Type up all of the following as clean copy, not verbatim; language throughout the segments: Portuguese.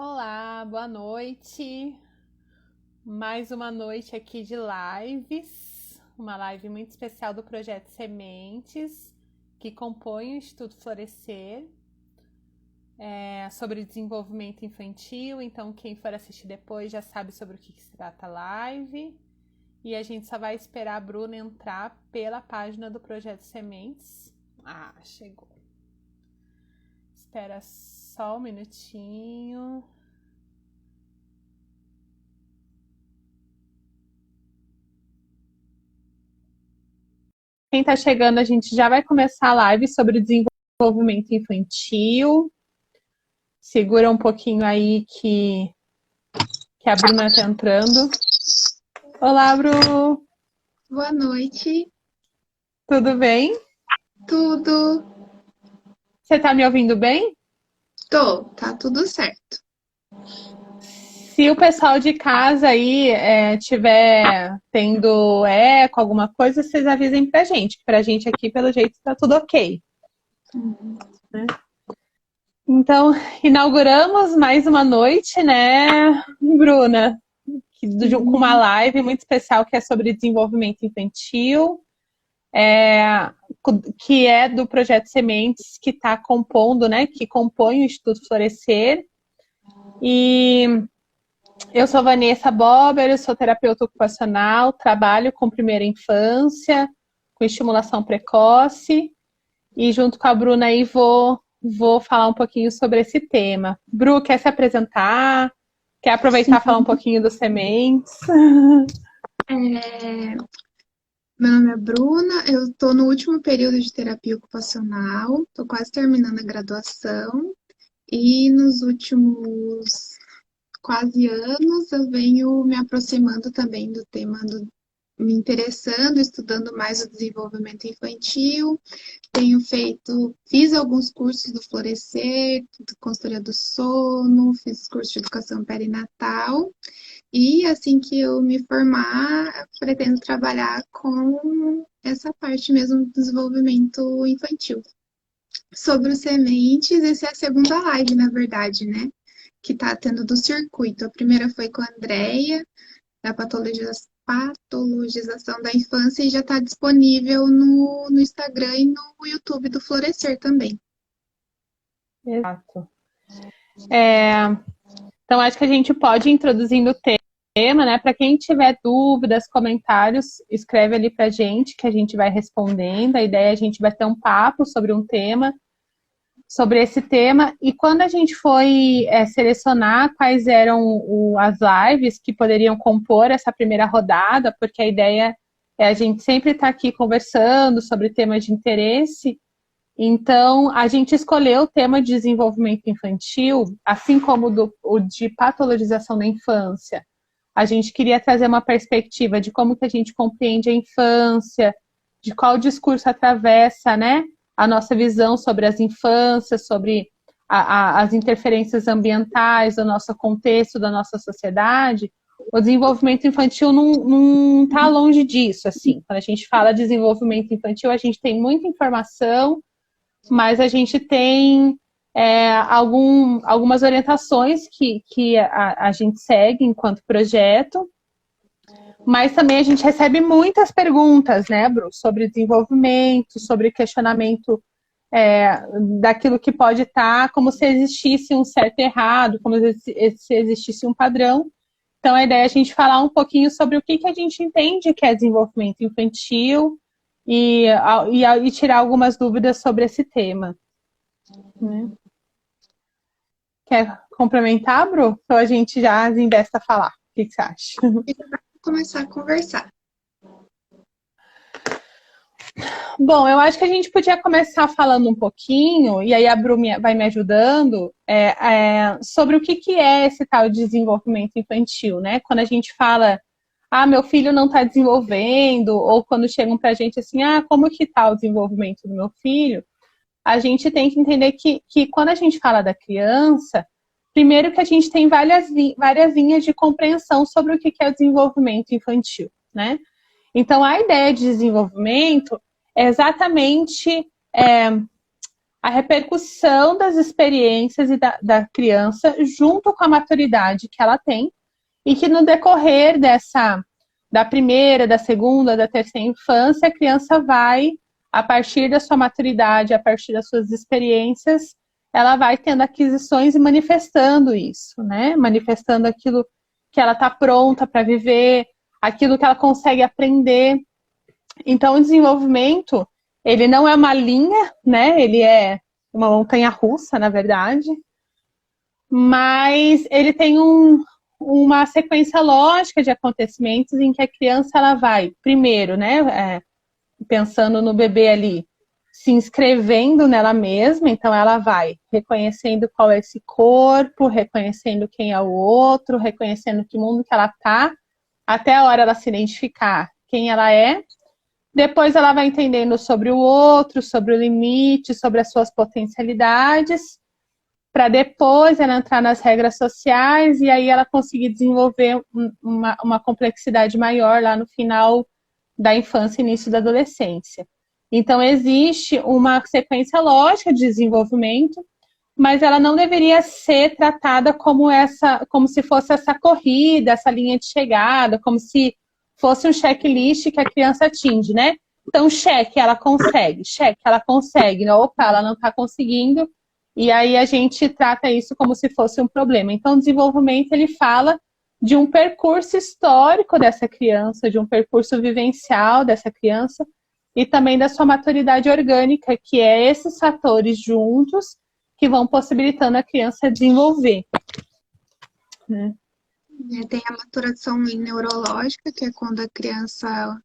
Olá, boa noite. Mais uma noite aqui de lives, uma live muito especial do Projeto Sementes, que compõe o Instituto Florescer, sobre desenvolvimento infantil. Então, quem for assistir depois já sabe sobre o que se trata a live. E a gente só vai esperar a Bruna entrar pela página do Projeto Sementes. Ah, chegou. Espera só um minutinho. Quem está chegando, a gente já vai começar a live sobre desenvolvimento infantil. Segura um pouquinho aí que a Bruna está entrando. Olá, Bru! Boa noite. Tudo bem? Tudo? Você está me ouvindo bem? Tá tudo certo. Se o pessoal de casa aí tiver tendo eco, alguma coisa, vocês avisem pra gente, que pra gente aqui, pelo jeito, está tudo ok. Né? Então, inauguramos mais uma noite, né, Bruna? Com uma live muito especial que é sobre desenvolvimento infantil, que é do Projeto Sementes, que está compondo, né, que compõe o Instituto Florescer. E eu sou Vanessa Bober, eu sou terapeuta ocupacional, trabalho com primeira infância, com estimulação precoce, e junto com a Bruna aí vou falar um pouquinho sobre esse tema. Bru, quer se apresentar? Quer aproveitar e falar um pouquinho dos sementes? Meu nome é Bruna, eu tô no último período de terapia ocupacional, tô quase terminando a graduação e nos últimos quase anos eu venho me aproximando também do tema me interessando, estudando mais o desenvolvimento infantil. Fiz alguns cursos do Florescer, consultoria do sono, fiz curso de educação perinatal. E assim que eu me formar, pretendo trabalhar com essa parte mesmo do desenvolvimento infantil. Sobre os sementes, essa é a segunda live, na verdade, né? Que tá tendo do circuito. A primeira foi com a Andrea, da patologização da infância, e já está disponível no Instagram e no YouTube do Florescer também. Exato. Então, acho que a gente pode ir introduzindo o tema, né? Para quem tiver dúvidas, comentários, escreve ali para a gente, que a gente vai respondendo. A ideia é a gente bater um papo sobre um tema, sobre esse tema. E quando a gente foi selecionar quais eram as lives que poderiam compor essa primeira rodada, porque a ideia é a gente sempre estar aqui conversando sobre temas de interesse. Então, a gente escolheu o tema de desenvolvimento infantil, assim como o de patologização da infância. A gente queria trazer uma perspectiva de como que a gente compreende a infância, de qual discurso atravessa, né, a nossa visão sobre as infâncias, sobre as interferências ambientais do nosso contexto, da nossa sociedade. O desenvolvimento infantil não está longe disso, assim. Quando a gente fala de desenvolvimento infantil, a gente tem muita informação, mas a gente tem algumas orientações que a gente segue enquanto projeto, mas também a gente recebe muitas perguntas, né, Bru, sobre desenvolvimento, sobre questionamento daquilo que pode estar, como se existisse um certo e errado, como se existisse um padrão. Então, a ideia é a gente falar um pouquinho sobre o que a gente entende que é desenvolvimento infantil e tirar algumas dúvidas sobre esse tema. Né? Quer complementar, Bru? Ou a gente já investa a falar? O que você acha? E vai começar a conversar. Bom, eu acho que a gente podia começar falando um pouquinho, e aí a Bru vai me ajudando, sobre o que é esse tal de desenvolvimento infantil, né? Quando a gente fala, meu filho não está desenvolvendo, ou quando chegam pra gente assim, como que está o desenvolvimento do meu filho? A gente tem que entender que quando a gente fala da criança, primeiro que a gente tem várias linhas de compreensão sobre o que é o desenvolvimento infantil, né? Então, a ideia de desenvolvimento é exatamente a repercussão das experiências e da criança junto com a maturidade que ela tem, e que no decorrer da primeira, da segunda, da terceira infância, a criança vai, a partir da sua maturidade, a partir das suas experiências, ela vai tendo aquisições e manifestando isso, né? Manifestando aquilo que ela está pronta para viver, aquilo que ela consegue aprender. Então, o desenvolvimento, ele não é uma linha, né? Ele é uma montanha-russa, na verdade, mas ele tem uma sequência lógica de acontecimentos em que a criança ela vai, primeiro, né? Pensando no bebê ali, se inscrevendo nela mesma, então ela vai reconhecendo qual é esse corpo, reconhecendo quem é o outro, reconhecendo que mundo que ela está, até a hora ela se identificar quem ela é. Depois ela vai entendendo sobre o outro, sobre o limite, sobre as suas potencialidades, para depois ela entrar nas regras sociais e aí ela conseguir desenvolver uma complexidade maior lá no final da infância e início da adolescência. Então, existe uma sequência lógica de desenvolvimento, mas ela não deveria ser tratada como se fosse essa corrida, essa linha de chegada, como se fosse um checklist que a criança atinge, né? Então, cheque, ela consegue, opa, ela não está conseguindo, e aí a gente trata isso como se fosse um problema. Então, o desenvolvimento, ele fala de um percurso histórico dessa criança, de um percurso vivencial dessa criança, e também da sua maturidade orgânica, que é esses fatores juntos que vão possibilitando a criança desenvolver. Né? Tem a maturação neurológica, que é quando a criança,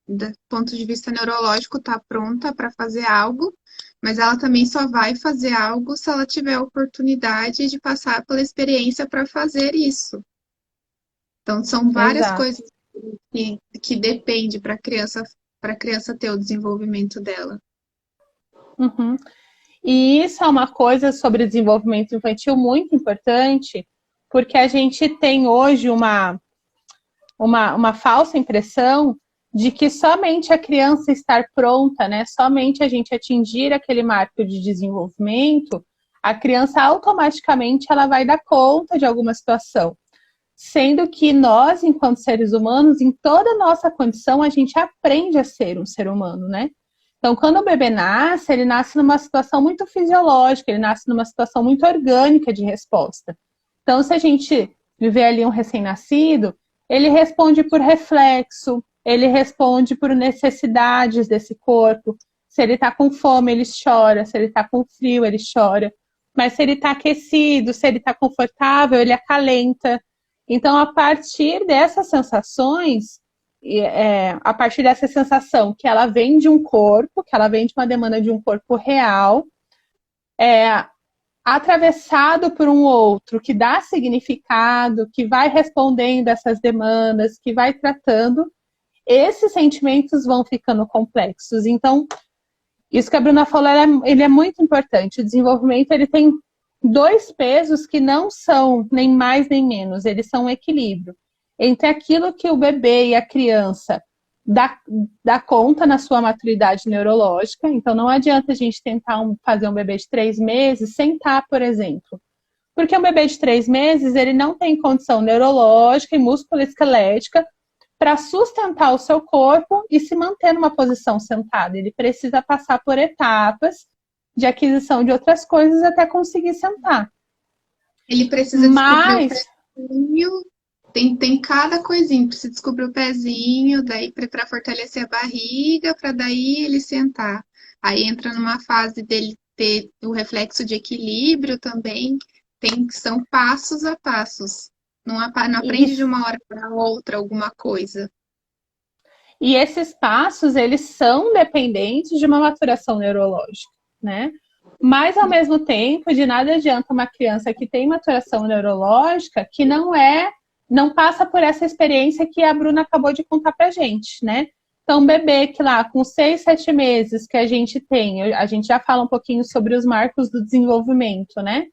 do ponto de vista neurológico, está pronta para fazer algo, mas ela também só vai fazer algo se ela tiver a oportunidade de passar pela experiência para fazer isso. Então, são várias coisas que dependem para a criança ter o desenvolvimento dela. Uhum. E isso é uma coisa sobre desenvolvimento infantil muito importante, porque a gente tem hoje uma falsa impressão de que somente a criança estar pronta, né, somente a gente atingir aquele marco de desenvolvimento, a criança automaticamente ela vai dar conta de alguma situação. Sendo que nós, enquanto seres humanos, em toda a nossa condição, a gente aprende a ser um ser humano, né? Então, quando o bebê nasce, ele nasce numa situação muito fisiológica, ele nasce numa situação muito orgânica de resposta. Então, se a gente viver ali um recém-nascido, ele responde por reflexo, ele responde por necessidades desse corpo. Se ele está com fome, ele chora. Se ele está com frio, ele chora. Mas se ele está aquecido, se ele está confortável, ele acalenta. Então, a partir dessas sensações, a partir dessa sensação que ela vem de um corpo, que ela vem de uma demanda de um corpo real, atravessado por um outro que dá significado, que vai respondendo essas demandas, que vai tratando, esses sentimentos vão ficando complexos. Então, isso que a Bruna falou, ele é muito importante. O desenvolvimento, ele tem dois pesos que não são nem mais nem menos, eles são um equilíbrio entre aquilo que o bebê e a criança dá conta na sua maturidade neurológica. Então não adianta a gente tentar fazer um bebê de 3 meses sentar, por exemplo, porque um bebê de 3 meses ele não tem condição neurológica e musculoesquelética para sustentar o seu corpo e se manter numa posição sentada. Ele precisa passar por etapas de aquisição de outras coisas até conseguir sentar. Ele precisa descobrir o pezinho, tem cada coisinha, precisa descobrir o pezinho, daí para fortalecer a barriga, para daí ele sentar. Aí entra numa fase dele ter o reflexo de equilíbrio também, são passos a passos. Não aprende de uma hora para outra alguma coisa. E esses passos, eles são dependentes de uma maturação neurológica, né? Mas, ao mesmo tempo, de nada adianta uma criança que tem maturação neurológica que não passa por essa experiência que a Bruna acabou de contar pra gente, né? Então, um bebê que lá, com 6, 7 meses que a gente tem, a gente já fala um pouquinho sobre os marcos do desenvolvimento, né?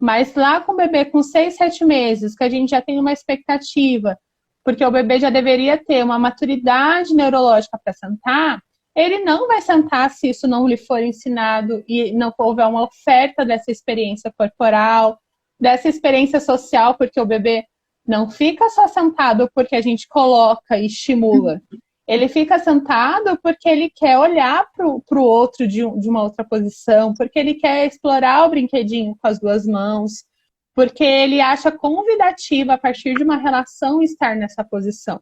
Mas lá com o bebê com 6, 7 meses, que a gente já tem uma expectativa, porque o bebê já deveria ter uma maturidade neurológica para sentar, ele não vai sentar se isso não lhe for ensinado e não houver uma oferta dessa experiência corporal, dessa experiência social, porque o bebê não fica só sentado porque a gente coloca e estimula. Ele fica sentado porque ele quer olhar para o outro de uma outra posição, porque ele quer explorar o brinquedinho com as duas mãos, porque ele acha convidativo a partir de uma relação estar nessa posição.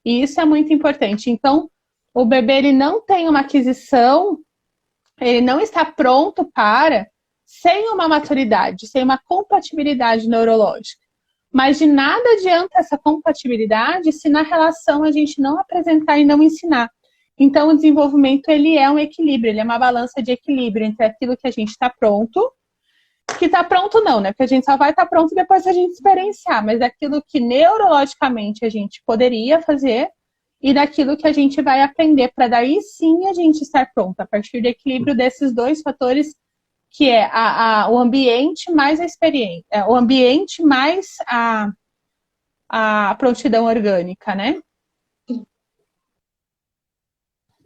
E isso é muito importante. Então, o bebê ele não tem uma aquisição, ele não está pronto para, sem uma maturidade, sem uma compatibilidade neurológica. Mas de nada adianta essa compatibilidade se na relação a gente não apresentar e não ensinar. Então, o desenvolvimento ele é um equilíbrio, ele é uma balança de equilíbrio entre aquilo que a gente está pronto, que está pronto não, né? Porque a gente só vai estar pronto depois da gente experienciar, mas aquilo que neurologicamente a gente poderia fazer e daquilo que a gente vai aprender para daí sim a gente estar pronto, a partir do equilíbrio desses dois fatores, que é o ambiente mais a experiência, o ambiente mais a prontidão orgânica, né?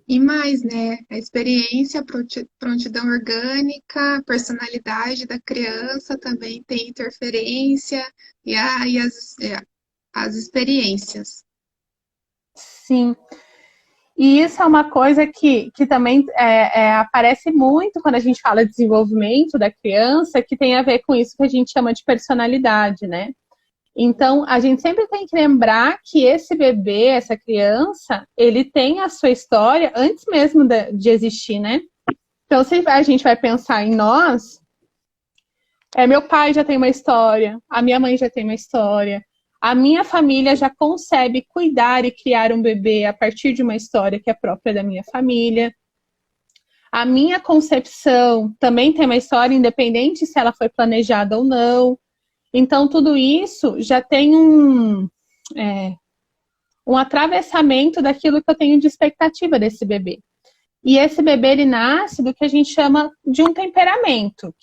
E mais, né? A experiência, a prontidão orgânica, a personalidade da criança também tem interferência e as experiências. Sim. E isso é uma coisa que também aparece muito quando a gente fala de desenvolvimento da criança, que tem a ver com isso que a gente chama de personalidade, né? Então, a gente sempre tem que lembrar que esse bebê, essa criança, ele tem a sua história antes mesmo de existir, né? Então, se a gente vai pensar em nós, meu pai já tem uma história, a minha mãe já tem uma história, a minha família já concebe cuidar e criar um bebê a partir de uma história que é própria da minha família. A minha concepção também tem uma história, independente se ela foi planejada ou não. Então, tudo isso já tem um atravessamento daquilo que eu tenho de expectativa desse bebê. E esse bebê, ele nasce do que a gente chama de um temperamento,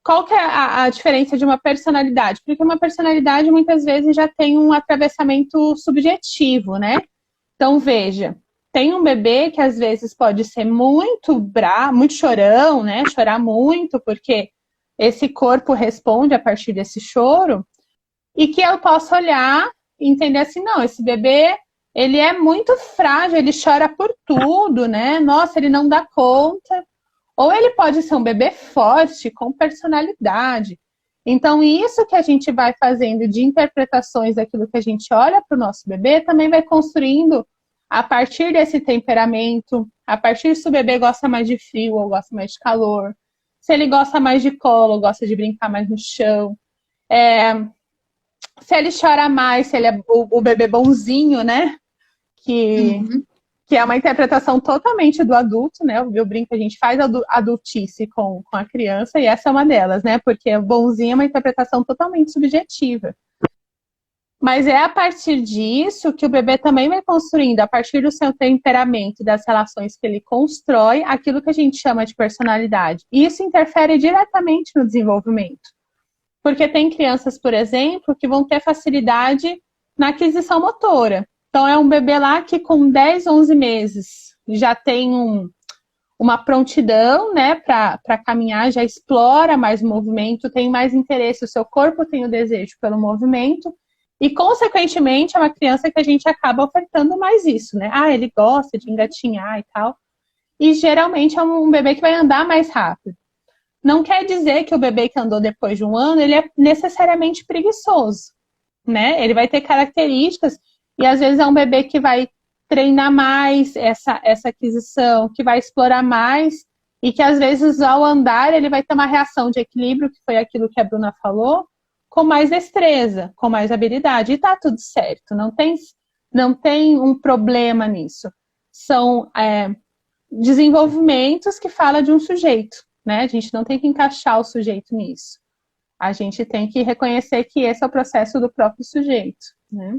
qual que é a diferença de uma personalidade? Porque uma personalidade, muitas vezes, já tem um atravessamento subjetivo, né? Então, veja, tem um bebê que, às vezes, pode ser muito bravo, muito chorão, né? Chorar muito, porque esse corpo responde a partir desse choro, e que eu posso olhar e entender assim, não, esse bebê, ele é muito frágil, ele chora por tudo, né? Nossa, ele não dá conta. Ou ele pode ser um bebê forte, com personalidade. Então, isso que a gente vai fazendo de interpretações daquilo que a gente olha para o nosso bebê, também vai construindo a partir desse temperamento, a partir se o bebê gosta mais de frio ou gosta mais de calor, se ele gosta mais de colo, gosta de brincar mais no chão, se ele chora mais, se ele é o bebê bonzinho, né? Que é uma interpretação totalmente do adulto, né? Eu brinco, a gente faz adultice com a criança, e essa é uma delas, né? Porque bonzinho é uma interpretação totalmente subjetiva. Mas é a partir disso que o bebê também vai construindo, a partir do seu temperamento e das relações que ele constrói, aquilo que a gente chama de personalidade. E isso interfere diretamente no desenvolvimento. Porque tem crianças, por exemplo, que vão ter facilidade na aquisição motora. Então, é um bebê lá que com 10, 11 meses já tem uma prontidão, né, para caminhar, já explora mais o movimento, tem mais interesse, o seu corpo tem o desejo pelo movimento, e, consequentemente, é uma criança que a gente acaba ofertando mais isso, né? Ah, ele gosta de engatinhar e tal. E, geralmente, é um bebê que vai andar mais rápido. Não quer dizer que o bebê que andou depois de um ano, ele é necessariamente preguiçoso, né? Ele vai ter características, e às vezes é um bebê que vai treinar mais essa aquisição, que vai explorar mais, e que às vezes ao andar ele vai ter uma reação de equilíbrio, que foi aquilo que a Bruna falou, com mais destreza, com mais habilidade. E tá tudo certo, não tem um problema nisso. São desenvolvimentos que falam de um sujeito, né? A gente não tem que encaixar o sujeito nisso. A gente tem que reconhecer que esse é o processo do próprio sujeito, né?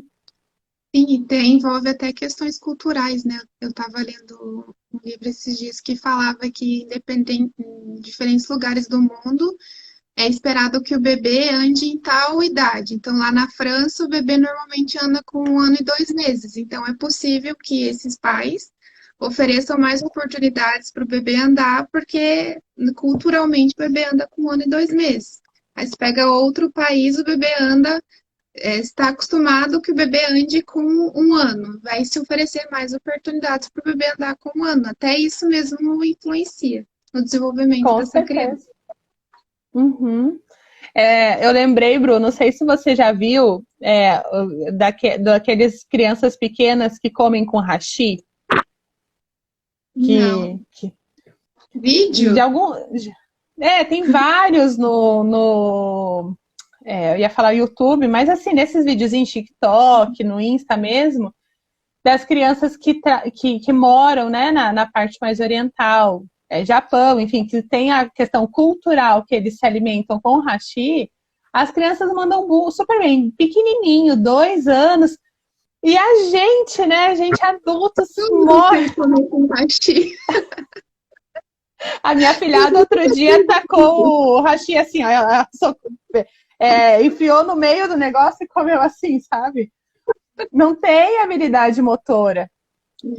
Sim, envolve até questões culturais, né? Eu estava lendo um livro esses dias que falava que, independente, em diferentes lugares do mundo, é esperado que o bebê ande em tal idade. Então, lá na França, o bebê normalmente anda com 1 ano e 2 meses. Então, é possível que esses pais ofereçam mais oportunidades para o bebê andar, porque culturalmente o bebê anda com 1 ano e 2 meses. Aí você pega outro país, o bebê anda, está acostumado que o bebê ande com 1 ano. Vai se oferecer mais oportunidades para o bebê andar com 1 ano. Até isso mesmo influencia no desenvolvimento Com dessa criança. certeza. Uhum. Eu lembrei, Bruno, não sei se você já viu daqueles crianças pequenas que comem com hashi, Não. que de Vídeo? algum. Tem vários eu ia falar YouTube, mas assim, nesses videozinhos TikTok, no Insta mesmo, das crianças que moram, né, na parte mais oriental, Japão, enfim, que tem a questão cultural que eles se alimentam com hashi, as crianças mandam super bem, pequenininho, 2 anos, e a gente, né, a gente adultos Tudo morre. tem que comer com hashi. A minha filhada outro dia tacou o hashi assim, ó, ela enfiou no meio do negócio e comeu assim, sabe? Não tem habilidade motora.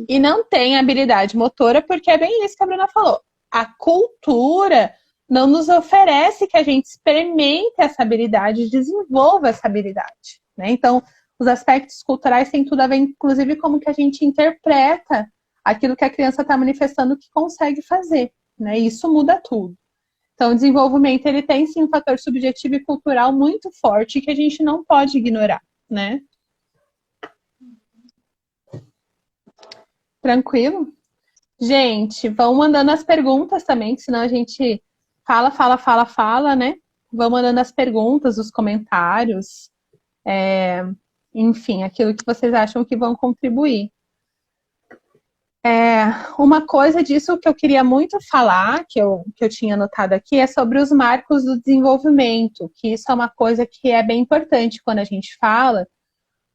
E não tem habilidade motora porque é bem isso que a Bruna falou. A cultura não nos oferece que a gente experimente essa habilidade e desenvolva essa habilidade, né? Então, os aspectos culturais têm tudo a ver, inclusive, como que a gente interpreta aquilo que a criança está manifestando que consegue fazer, né? E isso muda tudo. Então, o desenvolvimento, ele tem, sim, um fator subjetivo e cultural muito forte que a gente não pode ignorar, né? Tranquilo? Gente, vão mandando as perguntas também, que senão a gente fala, né? Vão mandando as perguntas, os comentários, enfim, aquilo que vocês acham que vão contribuir. Uma coisa disso que eu queria muito falar, que eu tinha anotado aqui, é sobre os marcos do desenvolvimento, que isso é uma coisa que é bem importante quando a gente fala,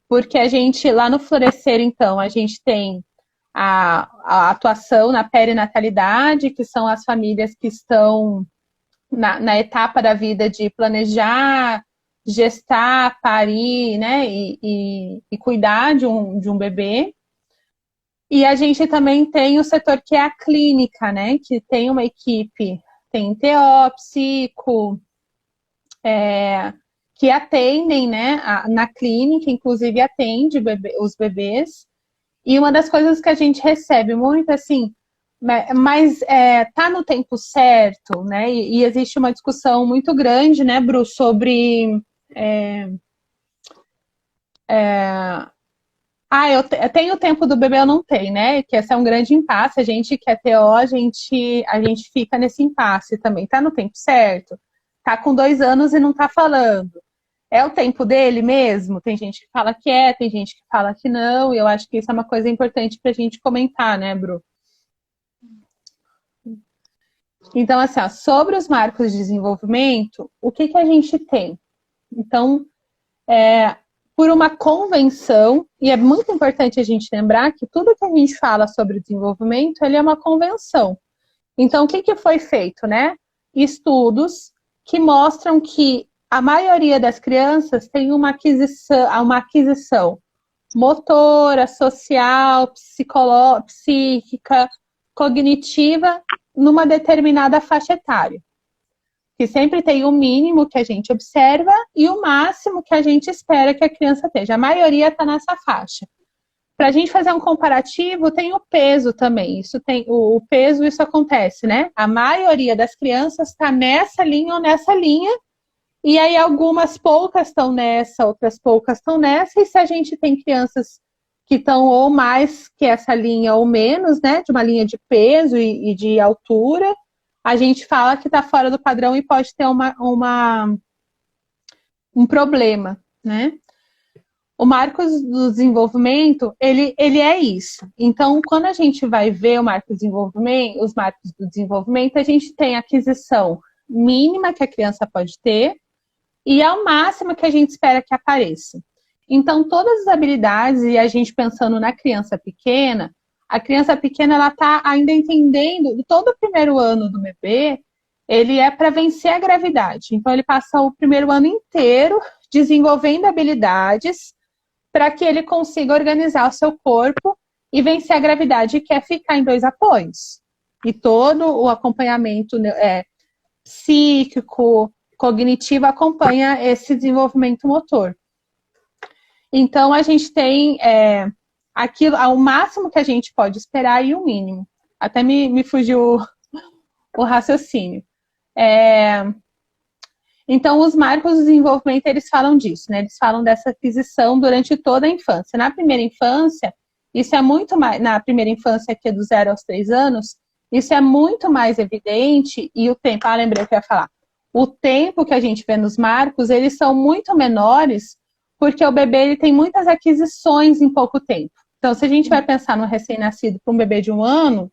porque a gente, lá no Florescer, então, a gente tem a atuação na perinatalidade, que são as famílias que estão na etapa da vida de planejar, gestar, parir, né, e cuidar de um bebê. E a gente também tem o setor que é a clínica, né, que tem uma equipe, tem TO, psico, que atendem, né, na clínica, inclusive atende os bebês. E uma das coisas que a gente recebe muito, assim, mas tá no tempo certo, né? E existe uma discussão muito grande, né, Bru, sobre eu tenho o tempo do bebê, eu não tenho, né? Que esse é um grande impasse. A gente que é TO, a gente fica nesse impasse também. Tá no tempo certo? Tá com 2 anos e não tá falando. É o tempo dele mesmo? Tem gente que fala que tem gente que fala que não, e eu acho que isso é uma coisa importante pra gente comentar, né, Bru? Então, assim, ó, sobre os marcos de desenvolvimento, o que a gente tem? Então, por uma convenção, e é muito importante a gente lembrar que tudo que a gente fala sobre o desenvolvimento, ele é uma convenção. Então, o que foi feito, né? Estudos que mostram que a maioria das crianças tem uma aquisição motora, social, psíquica, cognitiva, numa determinada faixa etária. Que sempre tem o mínimo que a gente observa e o máximo que a gente espera que a criança esteja. A maioria está nessa faixa. Para a gente fazer um comparativo, tem o peso também. Isso tem o peso, isso acontece, né? A maioria das crianças está nessa linha ou nessa linha, e aí algumas poucas estão nessa, outras poucas estão nessa, e se a gente tem crianças que estão ou mais que essa linha ou menos, né? De uma linha de peso e de altura, a gente fala que está fora do padrão e pode ter um problema, né? O Marcos do Desenvolvimento, ele é isso. Então, quando a gente vai ver os Marcos do Desenvolvimento, a gente tem a aquisição mínima que a criança pode ter e ao máximo que a gente espera que apareça. Então, todas as habilidades, e a gente pensando na criança pequena, a criança pequena, ela está ainda entendendo, todo o primeiro ano do bebê, ele é para vencer a gravidade. Então, ele passa o primeiro ano inteiro desenvolvendo habilidades para que ele consiga organizar o seu corpo e vencer a gravidade, que é ficar em 2 apoios. E todo o acompanhamento psíquico, cognitivo, acompanha esse desenvolvimento motor. Então, a gente tem aquilo, ao máximo que a gente pode esperar e o mínimo. Até me fugiu o raciocínio. Então, os marcos do desenvolvimento, eles falam disso, né? Eles falam dessa aquisição durante toda a infância. Na primeira infância, isso é muito mais... Na primeira infância, que é do 0 aos 3 anos, isso é muito mais evidente, e o tempo... lembrei o que eu ia falar. O tempo que a gente vê nos marcos, eles são muito menores, porque o bebê ele tem muitas aquisições em pouco tempo. Então, se a gente vai pensar no recém-nascido para um bebê de 1 ano,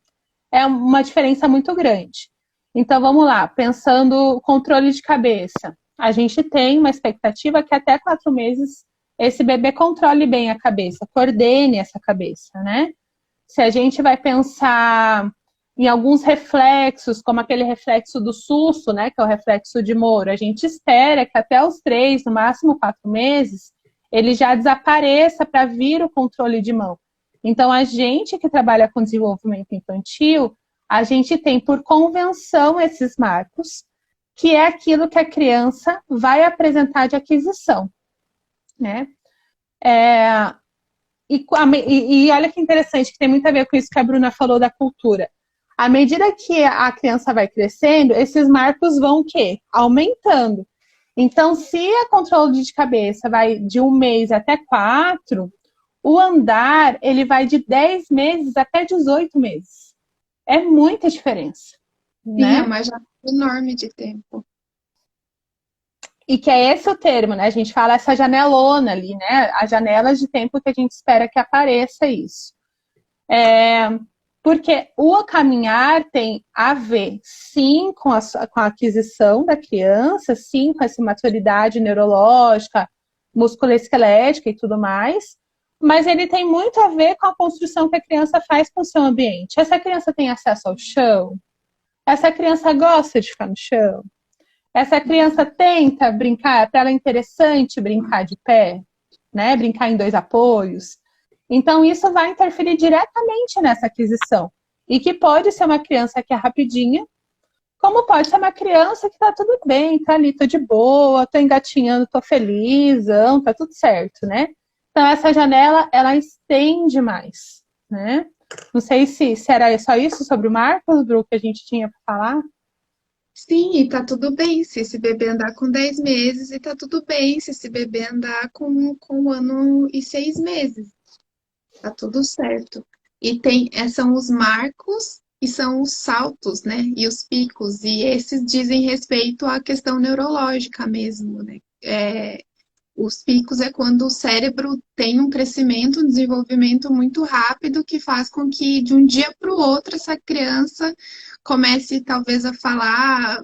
é uma diferença muito grande. Então, vamos lá, pensando controle de cabeça. A gente tem uma expectativa que até 4 meses esse bebê controle bem a cabeça, coordene essa cabeça, né? Se a gente vai pensar em alguns reflexos, como aquele reflexo do susto, né, que é o reflexo de Moro, a gente espera que até os 3, no máximo 4 meses, ele já desapareça para vir o controle de mão. Então, a gente que trabalha com desenvolvimento infantil, a gente tem por convenção esses marcos, que é aquilo que a criança vai apresentar de aquisição, né? E olha que interessante, que tem muito a ver com isso que a Bruna falou da cultura. À medida que a criança vai crescendo, esses marcos vão o quê? Aumentando. Então, se a controle de cabeça vai de 1 mês até 4, o andar, ele vai de 10 meses até 18 meses. É muita diferença, né? Sim, é uma janela enorme de tempo. E que é esse o termo, né? A gente fala essa janelona ali, né? As janelas de tempo que a gente espera que apareça isso. Porque o caminhar tem a ver, sim, com a aquisição da criança, sim, com essa maturidade neurológica, musculoesquelética e tudo mais, mas ele tem muito a ver com a construção que a criança faz com o seu ambiente. Essa criança tem acesso ao chão? Essa criança gosta de ficar no chão? Essa criança tenta brincar, para ela é interessante brincar de pé, né? Brincar em 2 apoios. Então, isso vai interferir diretamente nessa aquisição. E que pode ser uma criança que é rapidinha, como pode ser uma criança que tá tudo bem, tá ali, tô de boa, tô engatinhando, tô felizão, tá tudo certo, né? Então, essa janela, ela estende mais, né? Não sei se era só isso sobre o Marcos, Bru, que a gente tinha para falar. Sim, e tá tudo bem se esse bebê andar com 10 meses, e tá tudo bem se esse bebê andar com 1 ano e 6 meses. Tá tudo certo. E são os marcos e são os saltos, né? E os picos. E esses dizem respeito à questão neurológica mesmo, né? Os picos é quando o cérebro tem um crescimento, um desenvolvimento muito rápido que faz com que de um dia para o outro essa criança comece talvez a falar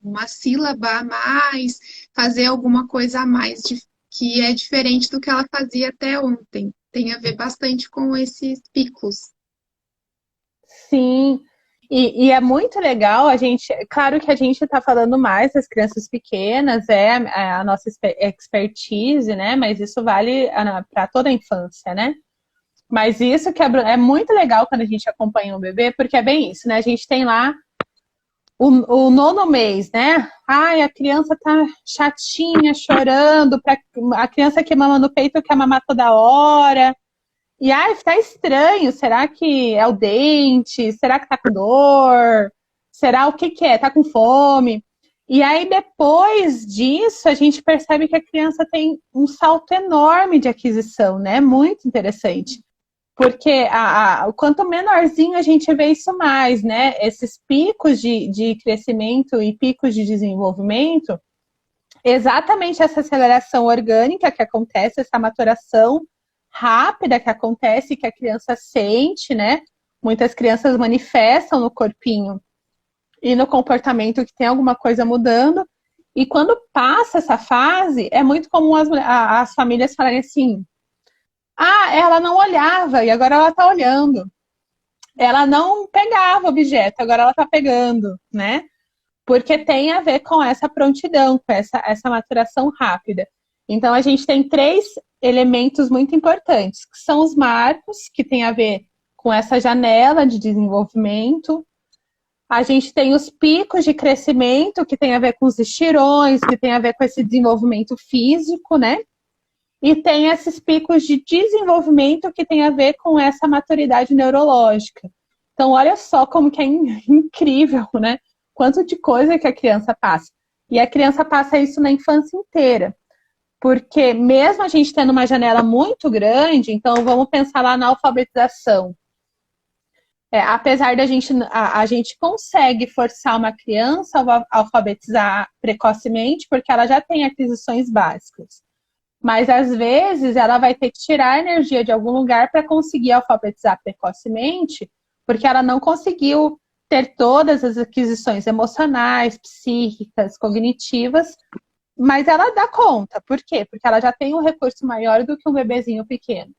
uma sílaba a mais, fazer alguma coisa a mais que é diferente do que ela fazia até ontem. Tem a ver bastante com esses picos. Sim, e é muito legal claro que a gente está falando mais das crianças pequenas, a nossa expertise, né? Mas isso vale para toda a infância, né? Mas isso que é muito legal quando a gente acompanha um bebê, porque é bem isso, né? A gente tem lá o 9º mês, né? Ai, a criança tá chatinha, chorando, a criança que mama no peito quer mamar toda hora. E ai, tá estranho, será que é o dente? Será que tá com dor? Será o que é? Tá com fome? E aí, depois disso, a gente percebe que a criança tem um salto enorme de aquisição, né? Muito interessante. Porque quanto menorzinho a gente vê isso mais, né? Esses picos de crescimento e picos de desenvolvimento, exatamente essa aceleração orgânica que acontece, essa maturação rápida que acontece, que a criança sente, né? Muitas crianças manifestam no corpinho e no comportamento que tem alguma coisa mudando. E quando passa essa fase, é muito comum as famílias falarem assim: ah, ela não olhava e agora ela tá olhando. Ela não pegava objeto, agora ela tá pegando, né? Porque tem a ver com essa prontidão, com essa maturação rápida. Então, a gente tem 3 elementos muito importantes, que são os marcos, que tem a ver com essa janela de desenvolvimento. A gente tem os picos de crescimento, que tem a ver com os estirões, que tem a ver com esse desenvolvimento físico, né? E tem esses picos de desenvolvimento que tem a ver com essa maturidade neurológica. Então, olha só como que é incrível, né? Quanto de coisa que a criança passa. E a criança passa isso na infância inteira. Porque mesmo a gente tendo uma janela muito grande, então vamos pensar lá na alfabetização. Apesar da gente, a gente consegue forçar uma criança a alfabetizar precocemente, porque ela já tem aquisições básicas. Mas, às vezes, ela vai ter que tirar a energia de algum lugar para conseguir alfabetizar precocemente, porque ela não conseguiu ter todas as aquisições emocionais, psíquicas, cognitivas, mas ela dá conta. Por quê? Porque ela já tem um recurso maior do que um bebezinho pequeno.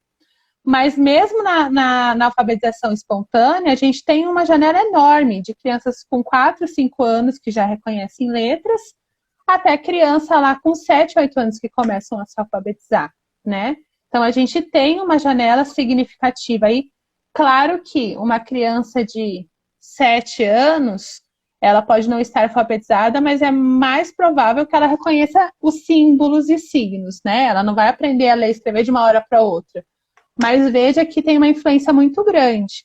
Mas mesmo na alfabetização espontânea, a gente tem uma janela enorme de crianças com 4, 5 anos que já reconhecem letras, até criança lá com 7, 8 anos que começam a se alfabetizar, né? Então, a gente tem uma janela significativa. E, claro que uma criança de 7 anos, ela pode não estar alfabetizada, mas é mais provável que ela reconheça os símbolos e signos, né? Ela não vai aprender a ler e escrever de uma hora para outra. Mas veja que tem uma influência muito grande.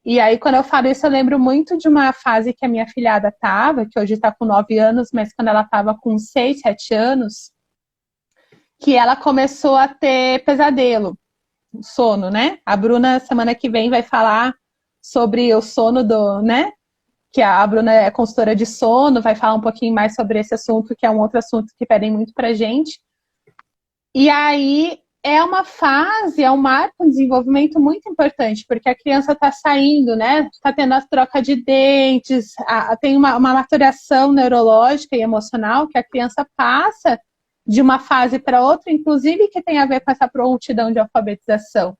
E aí, quando eu falo isso, eu lembro muito de uma fase que a minha filhada estava, que hoje está com 9 anos, mas quando ela estava com 6, 7 anos, que ela começou a ter pesadelo, sono, né? A Bruna, semana que vem, vai falar sobre o sono né? Que a Bruna é consultora de sono, vai falar um pouquinho mais sobre esse assunto, que é um outro assunto que pedem muito pra gente. E aí, é uma fase, é um marco de desenvolvimento muito importante, porque a criança está saindo, né? Está tendo a troca de dentes, tem uma maturação neurológica e emocional que a criança passa de uma fase para outra, inclusive que tem a ver com essa prontidão de alfabetização.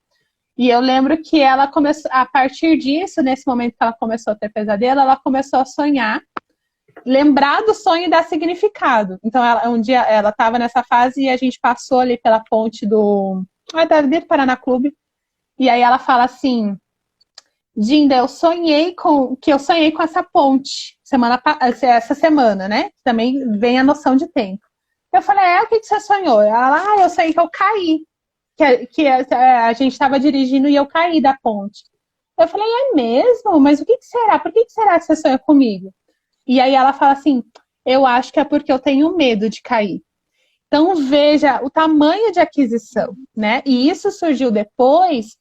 E eu lembro que ela começou, a partir disso, nesse momento que ela começou a ter pesadelo, ela começou a sonhar, lembrar do sonho e dar significado. Então, um dia ela estava nessa fase e a gente passou ali pela ponte do Paraná Clube. E aí ela fala assim: Dinda, eu sonhei com essa ponte essa semana, né? Também vem a noção de tempo. Eu falei, o que você sonhou? Ela, eu sonhei que eu caí. Que a gente estava dirigindo e eu caí da ponte. Eu falei, é mesmo? Mas o que será? Por que será que você sonha comigo? E aí ela fala assim, eu acho que é porque eu tenho medo de cair. Então veja o tamanho de aquisição, né? E isso surgiu depois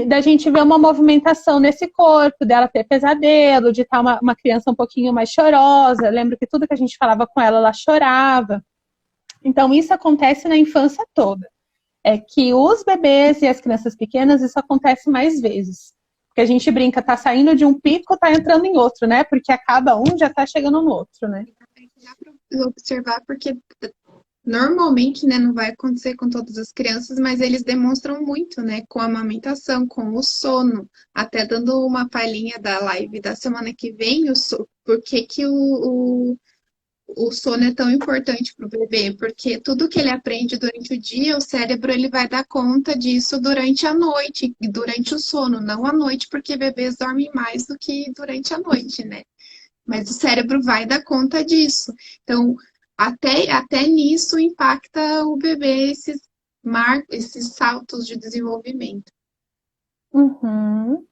da gente ver uma movimentação nesse corpo, dela ter pesadelo, de estar uma criança um pouquinho mais chorosa. Eu lembro que tudo que a gente falava com ela, ela chorava. Então isso acontece na infância toda. É que os bebês e as crianças pequenas, isso acontece mais vezes. Porque a gente brinca, tá saindo de um pico, tá entrando em outro, né? Porque acaba um, já tá chegando no outro, né? Dá para observar porque normalmente, né, não vai acontecer com todas as crianças, mas eles demonstram muito, né, com a amamentação, com o sono, até dando uma palhinha da live da semana que vem, por que o sono é tão importante para o bebê, porque tudo que ele aprende durante o dia, o cérebro ele vai dar conta disso durante a noite, durante o sono, não à noite, porque bebês dormem mais do que durante a noite, né? Mas o cérebro vai dar conta disso. Então, até nisso impacta o bebê esses saltos de desenvolvimento. Uhum.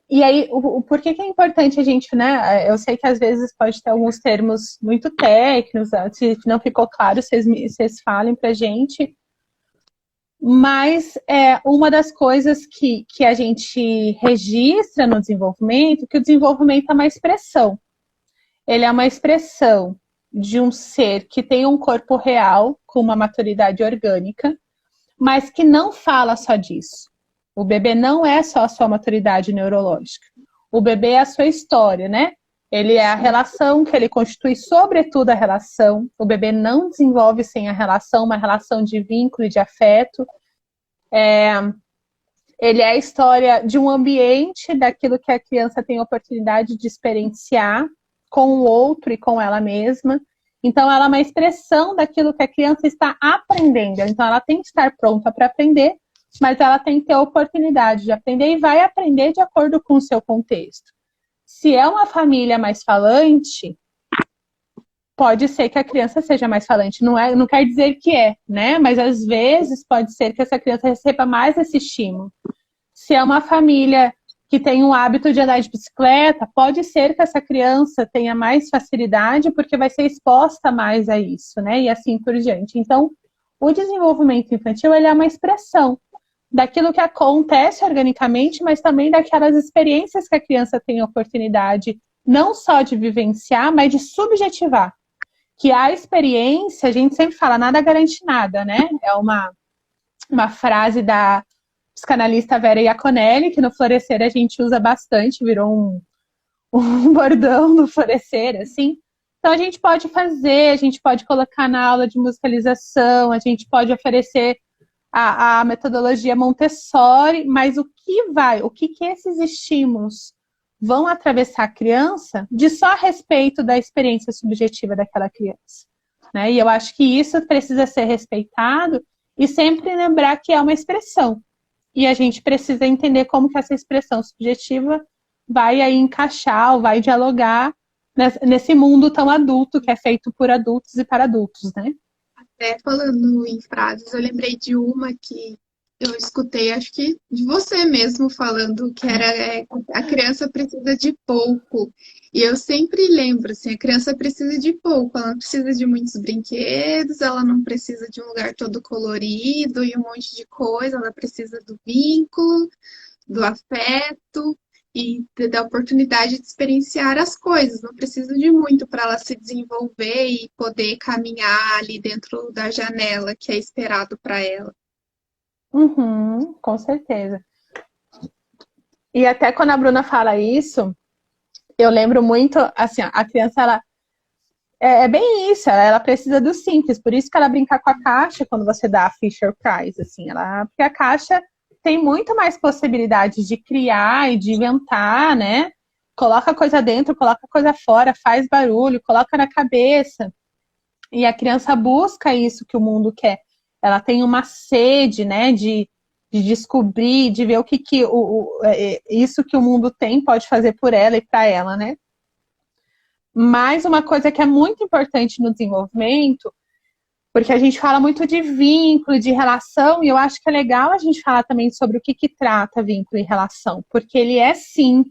E aí, por que é importante a gente, né? Eu sei que às vezes pode ter alguns termos muito técnicos, se não ficou claro, vocês falem pra gente. Mas uma das coisas que a gente registra no desenvolvimento, que o desenvolvimento é uma expressão. Ele é uma expressão de um ser que tem um corpo real, com uma maturidade orgânica, mas que não fala só disso. O bebê não é só a sua maturidade neurológica. O bebê é a sua história, né? Ele é a relação que ele constitui, sobretudo a relação. O bebê não desenvolve sem a relação, uma relação de vínculo e de afeto. Ele é a história de um ambiente, daquilo que a criança tem oportunidade de experienciar com o outro e com ela mesma. Então, ela é uma expressão daquilo que a criança está aprendendo. Então, ela tem que estar pronta para aprender, mas ela tem que ter a oportunidade de aprender e vai aprender de acordo com o seu contexto. Se é uma família mais falante, pode ser que a criança seja mais falante. Não quer dizer que é, né? Mas às vezes pode ser que essa criança receba mais esse estímulo. Se é uma família que tem o hábito de andar de bicicleta, pode ser que essa criança tenha mais facilidade porque vai ser exposta mais a isso, né? E assim por diante. Então, o desenvolvimento infantil, ele é uma expressão daquilo que acontece organicamente, mas também daquelas experiências que a criança tem a oportunidade não só de vivenciar, mas de subjetivar. Que a experiência, a gente sempre fala, nada garante nada, né? É uma frase da psicanalista Vera Iaconelli, que no Florescer a gente usa bastante, virou um bordão no Florescer, assim. Então a gente pode fazer, a gente pode colocar na aula de musicalização, a gente pode oferecer a metodologia Montessori, mas o que esses estímulos vão atravessar a criança de só respeito da experiência subjetiva daquela criança, né? E eu acho que isso precisa ser respeitado e sempre lembrar que é uma expressão. E a gente precisa entender como que essa expressão subjetiva vai aí encaixar ou vai dialogar nesse mundo tão adulto que é feito por adultos e para adultos, né? Até falando em frases, eu lembrei de uma que eu escutei, acho que de você mesmo falando, que era a criança precisa de pouco. E eu sempre lembro, assim, a criança precisa de pouco, ela não precisa de muitos brinquedos, ela não precisa de um lugar todo colorido e um monte de coisa, ela precisa do vínculo, do afeto e da oportunidade de experienciar as coisas. Não precisa de muito para ela se desenvolver e poder caminhar ali dentro da janela que é esperado para ela. Uhum, com certeza. E até quando a Bruna fala isso, eu lembro muito, assim, a criança, ela é bem isso, ela precisa do simples, por isso que ela brinca com a caixa quando você dá a Fisher Price, assim, porque a caixa tem muito mais possibilidade de criar e de inventar, né? Coloca coisa dentro, coloca coisa fora, faz barulho, coloca na cabeça. E a criança busca isso que o mundo quer. Ela tem uma sede, né, de descobrir, de ver o que isso que o mundo tem pode fazer por ela e para ela, né? Mas uma coisa que é muito importante no desenvolvimento, porque a gente fala muito de vínculo, de relação, e eu acho que é legal a gente falar também sobre o que trata vínculo e relação, porque ele é, sim,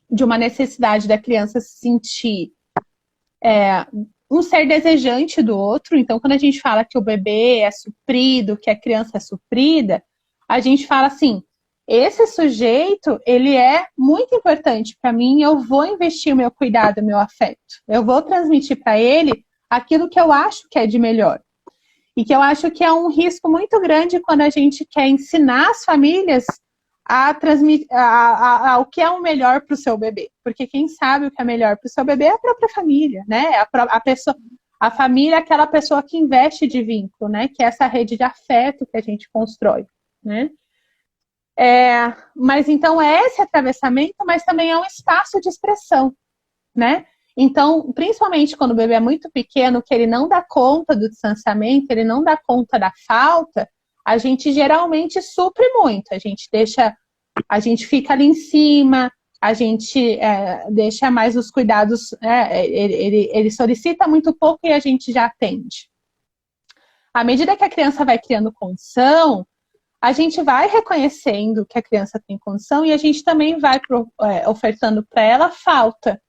de uma necessidade da criança se sentir um ser desejante do outro. Então, quando a gente fala que o bebê é suprido, que a criança é suprida, a gente fala assim, esse sujeito, ele é muito importante para mim, eu vou investir o meu cuidado, o meu afeto. Eu vou transmitir para ele aquilo que eu acho que é de melhor. E que eu acho que é um risco muito grande quando a gente quer ensinar as famílias a transmitir o que é o melhor para o seu bebê. Porque quem sabe o que é melhor para o seu bebê é a própria família, né? A família é aquela pessoa que investe de vínculo, né? Que é essa rede de afeto que a gente constrói, né? Mas então é esse atravessamento, mas também é um espaço de expressão, né? Então, principalmente quando o bebê é muito pequeno, que ele não dá conta do distanciamento, ele não dá conta da falta, a gente geralmente supre muito. A gente fica ali em cima, a gente deixa mais os cuidados, ele solicita muito pouco e a gente já atende. À medida que a criança vai criando condição, a gente vai reconhecendo que a criança tem condição e a gente também vai ofertando para ela falta.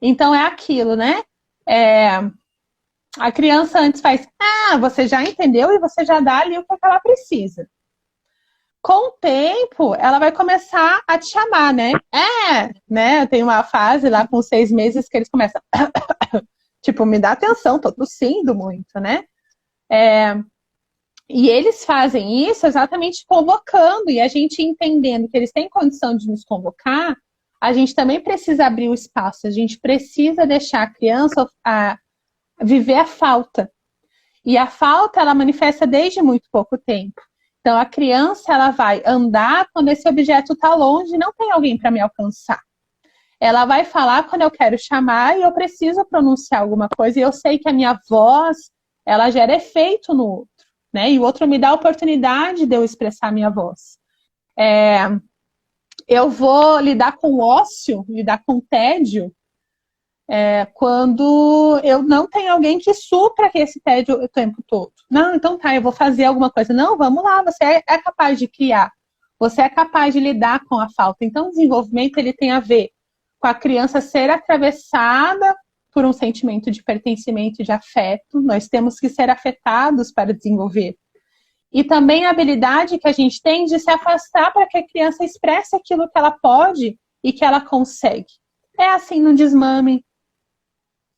Então, é aquilo, né? A criança antes faz, você já entendeu e você já dá ali o que ela precisa. Com o tempo, ela vai começar a te chamar, né? Né? Tem uma fase lá com 6 meses que eles começam, tipo, me dá atenção, tô tossindo muito, né? E eles fazem isso exatamente convocando, e a gente entendendo que eles têm condição de nos convocar, a gente também precisa abrir o espaço, a gente precisa deixar a criança viver a falta. E a falta, ela manifesta desde muito pouco tempo. Então, a criança, ela vai andar quando esse objeto está longe e não tem alguém para me alcançar. Ela vai falar quando eu quero chamar e eu preciso pronunciar alguma coisa. E eu sei que a minha voz, ela gera efeito no outro, né? E o outro me dá a oportunidade de eu expressar a minha voz. Eu vou lidar com o ócio, lidar com o tédio, quando eu não tenho alguém que supra esse tédio o tempo todo. Não, então tá, eu vou fazer alguma coisa. Não, vamos lá, você é capaz de criar. Você é capaz de lidar com a falta. Então, o desenvolvimento, ele tem a ver com a criança ser atravessada por um sentimento de pertencimento e de afeto. Nós temos que ser afetados para desenvolver. E também a habilidade que a gente tem de se afastar para que a criança expresse aquilo que ela pode e que ela consegue. É assim no desmame.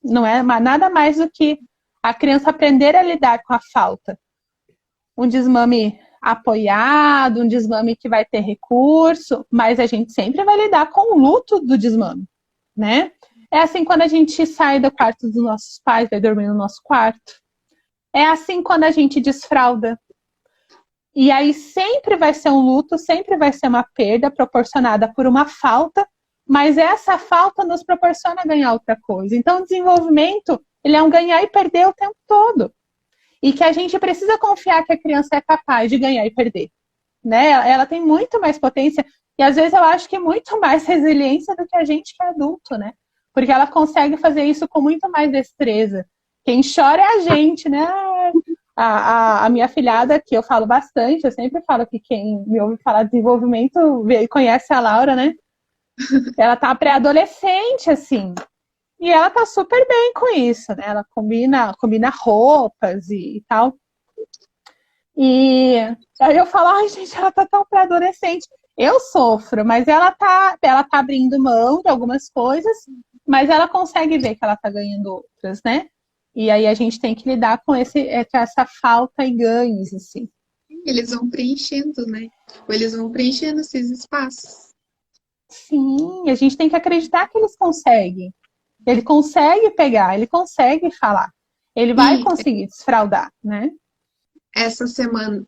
Não é nada mais do que a criança aprender a lidar com a falta. Um desmame apoiado, um desmame que vai ter recurso, mas a gente sempre vai lidar com o luto do desmame, né? É assim quando a gente sai do quarto dos nossos pais, vai dormir no nosso quarto. É assim quando a gente desfralda. E aí sempre vai ser um luto, sempre vai ser uma perda proporcionada por uma falta, mas essa falta nos proporciona ganhar outra coisa. Então, o desenvolvimento, ele é um ganhar e perder o tempo todo. E que a gente precisa confiar que a criança é capaz de ganhar e perder. Né? Ela tem muito mais potência e, às vezes, eu acho que muito mais resiliência do que a gente que é adulto, né? Porque ela consegue fazer isso com muito mais destreza. Quem chora é a gente, né? A minha afilhada, que eu falo bastante, eu sempre falo que quem me ouve falar de desenvolvimento conhece a Laura, né? Ela tá pré-adolescente, assim. E ela tá super bem com isso, né? Ela combina roupas e tal. E aí eu falo, ai, gente, ela tá tão pré-adolescente. Eu sofro, mas ela tá abrindo mão de algumas coisas, mas ela consegue ver que ela tá ganhando outras, né? E aí a gente tem que lidar com essa falta e ganhos, assim. Eles vão preenchendo, né? Ou eles vão preenchendo esses espaços. Sim, a gente tem que acreditar que eles conseguem. Ele consegue pegar, ele consegue falar. Ele vai conseguir desfraldar, né? Essa semana,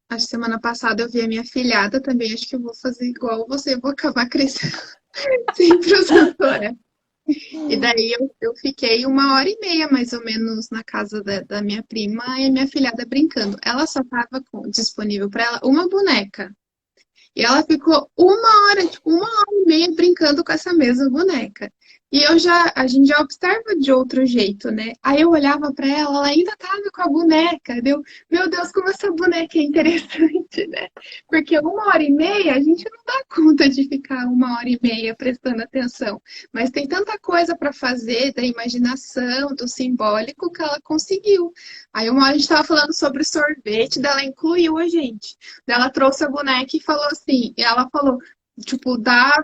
a semana passada, eu vi a minha filhada também. Acho que eu vou fazer igual você, vou acabar crescendo sempre usando ela. E daí eu fiquei 1h30, mais ou menos, na casa da minha prima e a minha filhada brincando. Ela só estava disponível para ela uma boneca. E ela ficou 1h, tipo, 1h30 brincando com essa mesma boneca. E a gente já observa de outro jeito, né? Aí eu olhava pra ela ainda tava com a boneca. Meu Deus, como essa boneca é interessante, né? Porque 1h30 a gente não dá conta de ficar 1h30 prestando atenção. Mas tem tanta coisa pra fazer, da imaginação, do simbólico, que ela conseguiu. Aí uma hora a gente tava falando sobre sorvete, dela incluiu a gente. Ela trouxe a boneca e falou assim, e ela falou, tipo, dá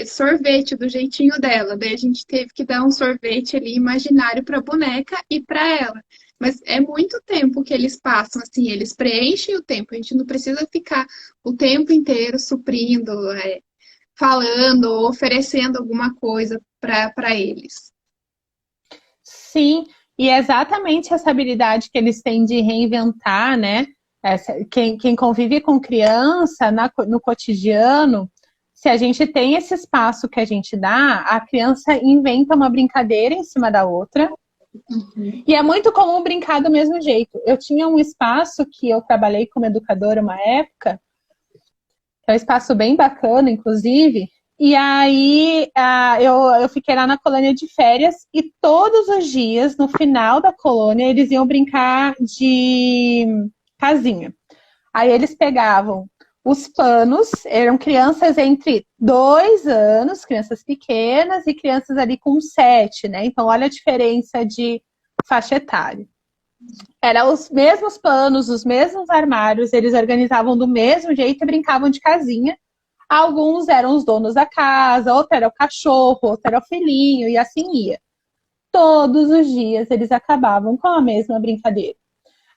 sorvete do jeitinho dela. Daí a gente teve que dar um sorvete ali imaginário para a boneca e para ela. Mas é muito tempo que eles passam, assim, eles preenchem o tempo. A gente não precisa ficar o tempo inteiro suprindo, falando, oferecendo alguma coisa para eles. Sim, e é exatamente essa habilidade que eles têm de reinventar, né? Quem convive com criança no cotidiano, se a gente tem esse espaço que a gente dá, a criança inventa uma brincadeira em cima da outra. Uhum. E é muito comum brincar do mesmo jeito. Eu tinha um espaço que eu trabalhei como educadora uma época, que é um espaço bem bacana, inclusive. E aí eu fiquei lá na colônia de férias e todos os dias, no final da colônia, eles iam brincar de casinha. Aí eles pegavam os panos, eram crianças entre 2 anos, crianças pequenas, e crianças ali com 7, né? Então, olha a diferença de faixa etária. Eram os mesmos panos, os mesmos armários, eles organizavam do mesmo jeito e brincavam de casinha. Alguns eram os donos da casa, outro era o cachorro, outro era o filhinho, e assim ia. Todos os dias eles acabavam com a mesma brincadeira.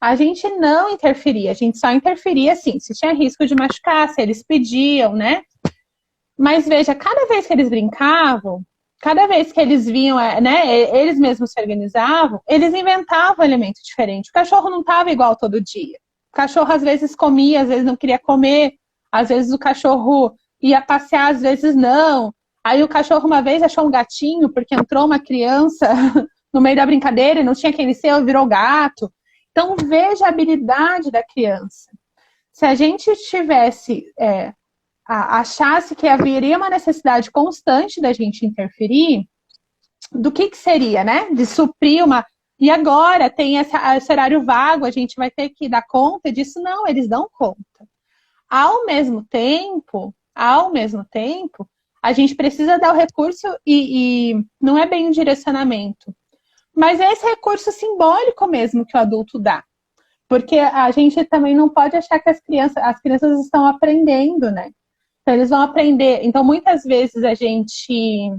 A gente não interferia, a gente só interferia assim, se tinha risco de machucar, se eles pediam, né? Mas veja, cada vez que eles brincavam, cada vez que eles viam, né, eles mesmos se organizavam, eles inventavam um elemento diferente. O cachorro não estava igual todo dia. O cachorro às vezes comia, às vezes não queria comer, às vezes o cachorro ia passear, às vezes não. Aí o cachorro uma vez achou um gatinho, porque entrou uma criança no meio da brincadeira e não tinha quem ser, virou gato. Então veja a habilidade da criança. Se a gente tivesse, achasse que haveria uma necessidade constante da gente interferir, do que seria, né? De suprir uma... E agora tem esse horário vago, a gente vai ter que dar conta disso? Não, eles dão conta. Ao mesmo tempo, a gente precisa dar o recurso e não é bem um direcionamento, mas é esse recurso simbólico mesmo que o adulto dá. Porque a gente também não pode achar que as crianças estão aprendendo, né? Então, eles vão aprender. Então, muitas vezes a gente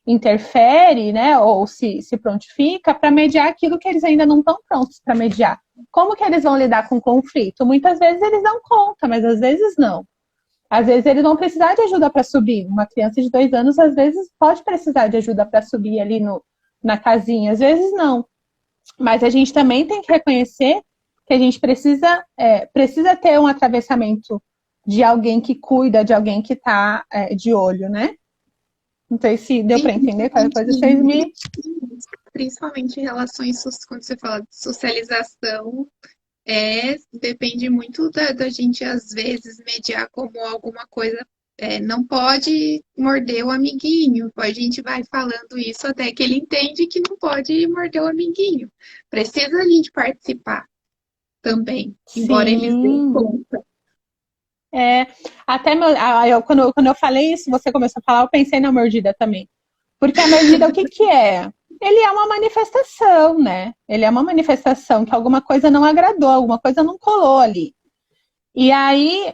interfere, né? Ou se prontifica para mediar aquilo que eles ainda não estão prontos para mediar. Como que eles vão lidar com o conflito? Muitas vezes eles dão conta, mas às vezes não. Às vezes eles vão precisar de ajuda para subir. Uma criança de 2 anos, às vezes, pode precisar de ajuda para subir ali na casinha. Às vezes não. Mas a gente também tem que reconhecer que a gente precisa ter um atravessamento de alguém que cuida, de alguém que está de olho, né? Não sei se deu para entender qualquer coisa. Vocês me... Principalmente em relações, quando você fala de socialização, depende muito da gente, às vezes, mediar como alguma coisa. Não pode morder o amiguinho. A gente vai falando isso até que ele entende que não pode morder o amiguinho. Precisa a gente participar também, embora eles deem conta. Até quando eu falei isso, você começou a falar, eu pensei na mordida também. Porque a mordida, o que é? Ele é uma manifestação, né? Ele é uma manifestação que alguma coisa não agradou, alguma coisa não colou ali. E aí,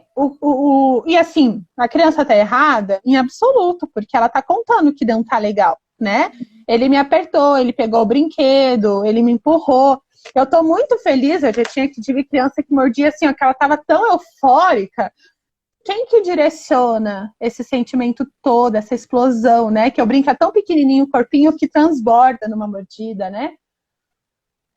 e assim, a criança tá errada em absoluto, porque ela tá contando que não tá legal, né? Ele me apertou, ele pegou o brinquedo, ele me empurrou. Eu tô muito feliz, eu já tive criança que mordia assim, ó, que ela tava tão eufórica. Quem que direciona esse sentimento todo, essa explosão, né? Que o brinco é tão pequenininho, o corpinho que transborda numa mordida, né?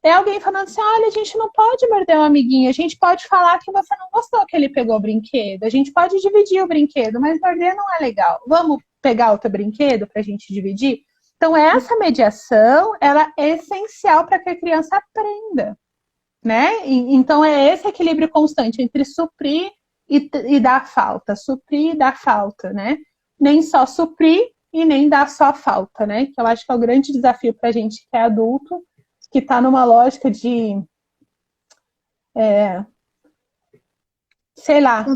É alguém falando assim, olha, a gente não pode morder um amiguinho, a gente pode falar que você não gostou que ele pegou o brinquedo, a gente pode dividir o brinquedo, mas morder não é legal. Vamos pegar outro brinquedo pra gente dividir? Então, essa mediação, ela é essencial para que a criança aprenda, né? Então, é esse equilíbrio constante entre suprir e dar falta, suprir e dar falta, né? Nem só suprir e nem dar só falta, né? Que eu acho que é o grande desafio pra gente que é adulto, que está numa lógica de, sei lá,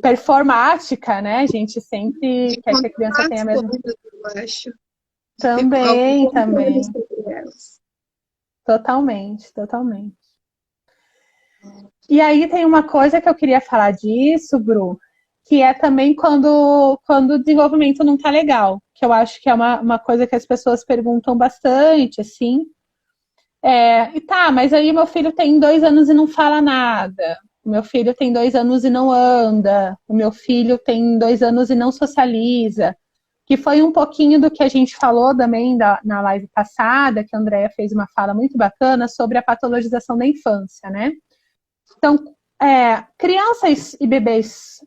performática, né? A gente sempre quer que a criança tenha a mesma... Eu acho. Também. Totalmente. E aí tem uma coisa que eu queria falar disso, Bru, que é também quando o desenvolvimento não tá legal, que eu acho que é uma coisa que as pessoas perguntam bastante, assim. Mas aí meu filho tem 2 anos e não fala nada. O meu filho tem 2 anos e não anda. O meu filho tem 2 anos e não socializa. Que foi um pouquinho do que a gente falou também na live passada, que a Andrea fez uma fala muito bacana sobre a patologização da infância, né? Então, crianças e bebês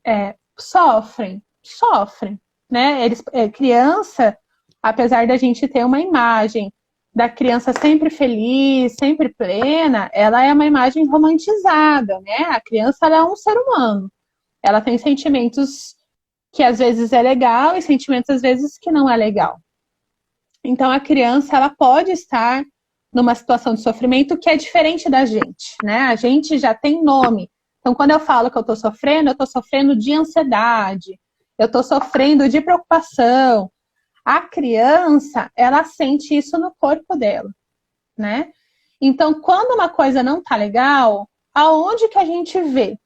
sofrem, né? Criança, apesar da gente ter uma imagem da criança sempre feliz, sempre plena, ela é uma imagem romantizada, né? A criança, ela é um ser humano. Ela tem sentimentos que às vezes é legal e sentimentos às vezes que não é legal. Então, a criança, ela pode estar numa situação de sofrimento que é diferente da gente, né? A gente já tem nome. Então, quando eu falo que eu tô sofrendo de ansiedade, eu tô sofrendo de preocupação. A criança, ela sente isso no corpo dela, né? Então, quando uma coisa não tá legal, aonde que a gente vê?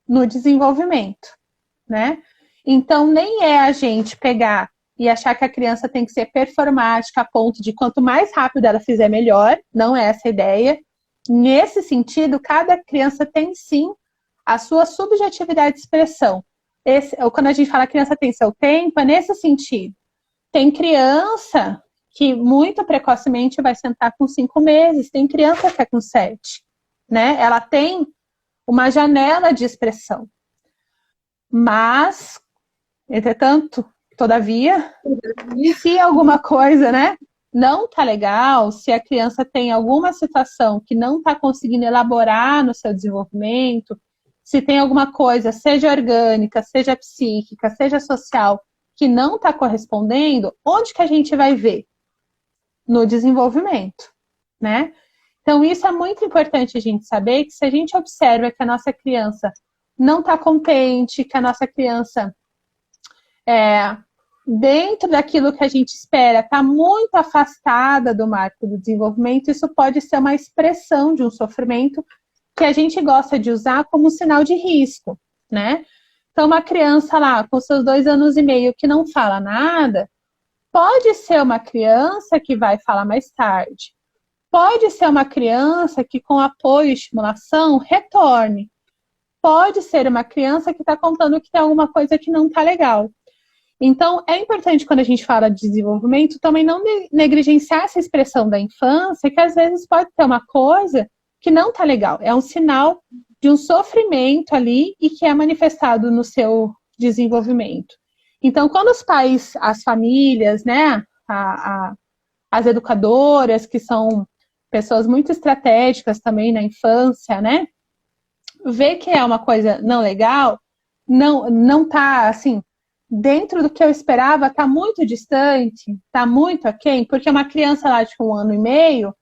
No desenvolvimento, né? Então, nem é a gente pegar e achar que a criança tem que ser performática a ponto de quanto mais rápido ela fizer, melhor. Não é essa a ideia. Nesse sentido, cada criança tem, sim, a sua subjetividade de expressão. Quando a gente fala que a criança tem seu tempo, é nesse sentido. Tem criança que muito precocemente vai sentar com 5 meses, tem criança que é com 7, né? Ela tem uma janela de expressão. Mas, entretanto, Todavia, se alguma coisa, né, não tá legal, se a criança tem alguma situação que não está conseguindo elaborar no seu desenvolvimento, se tem alguma coisa, seja orgânica, seja psíquica, seja social, que não está correspondendo, onde que a gente vai ver? No desenvolvimento, né? Então, isso é muito importante a gente saber, que se a gente observa que a nossa criança não está contente, que a nossa criança, dentro daquilo que a gente espera, está muito afastada do marco do desenvolvimento, isso pode ser uma expressão de um sofrimento que a gente gosta de usar como sinal de risco, né? Então, uma criança lá, com seus 2 anos e meio, que não fala nada, pode ser uma criança que vai falar mais tarde. Pode ser uma criança que, com apoio e estimulação, retorne. Pode ser uma criança que está contando que tem alguma coisa que não está legal. Então, é importante, quando a gente fala de desenvolvimento, também não negligenciar essa expressão da infância, que às vezes pode ter uma coisa que não está legal. É um sinal de um sofrimento ali e que é manifestado no seu desenvolvimento. Então, quando os pais, as famílias, né, as educadoras, que são pessoas muito estratégicas também na infância, né, vê que é uma coisa não legal, não tá, assim, dentro do que eu esperava, tá muito distante, tá muito aquém, porque uma criança lá de 1 ano e meio,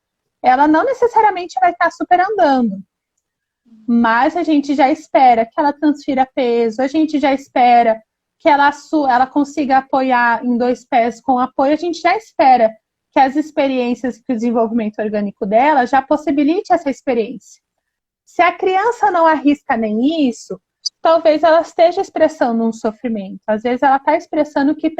ela não necessariamente vai estar super andando, mas a gente já espera que ela transfira peso, a gente já espera que ela consiga apoiar em 2 pés com apoio, a gente já espera que as experiências, que o desenvolvimento orgânico dela já possibilite essa experiência. Se a criança não arrisca nem isso, talvez ela esteja expressando um sofrimento. Às vezes ela está expressando que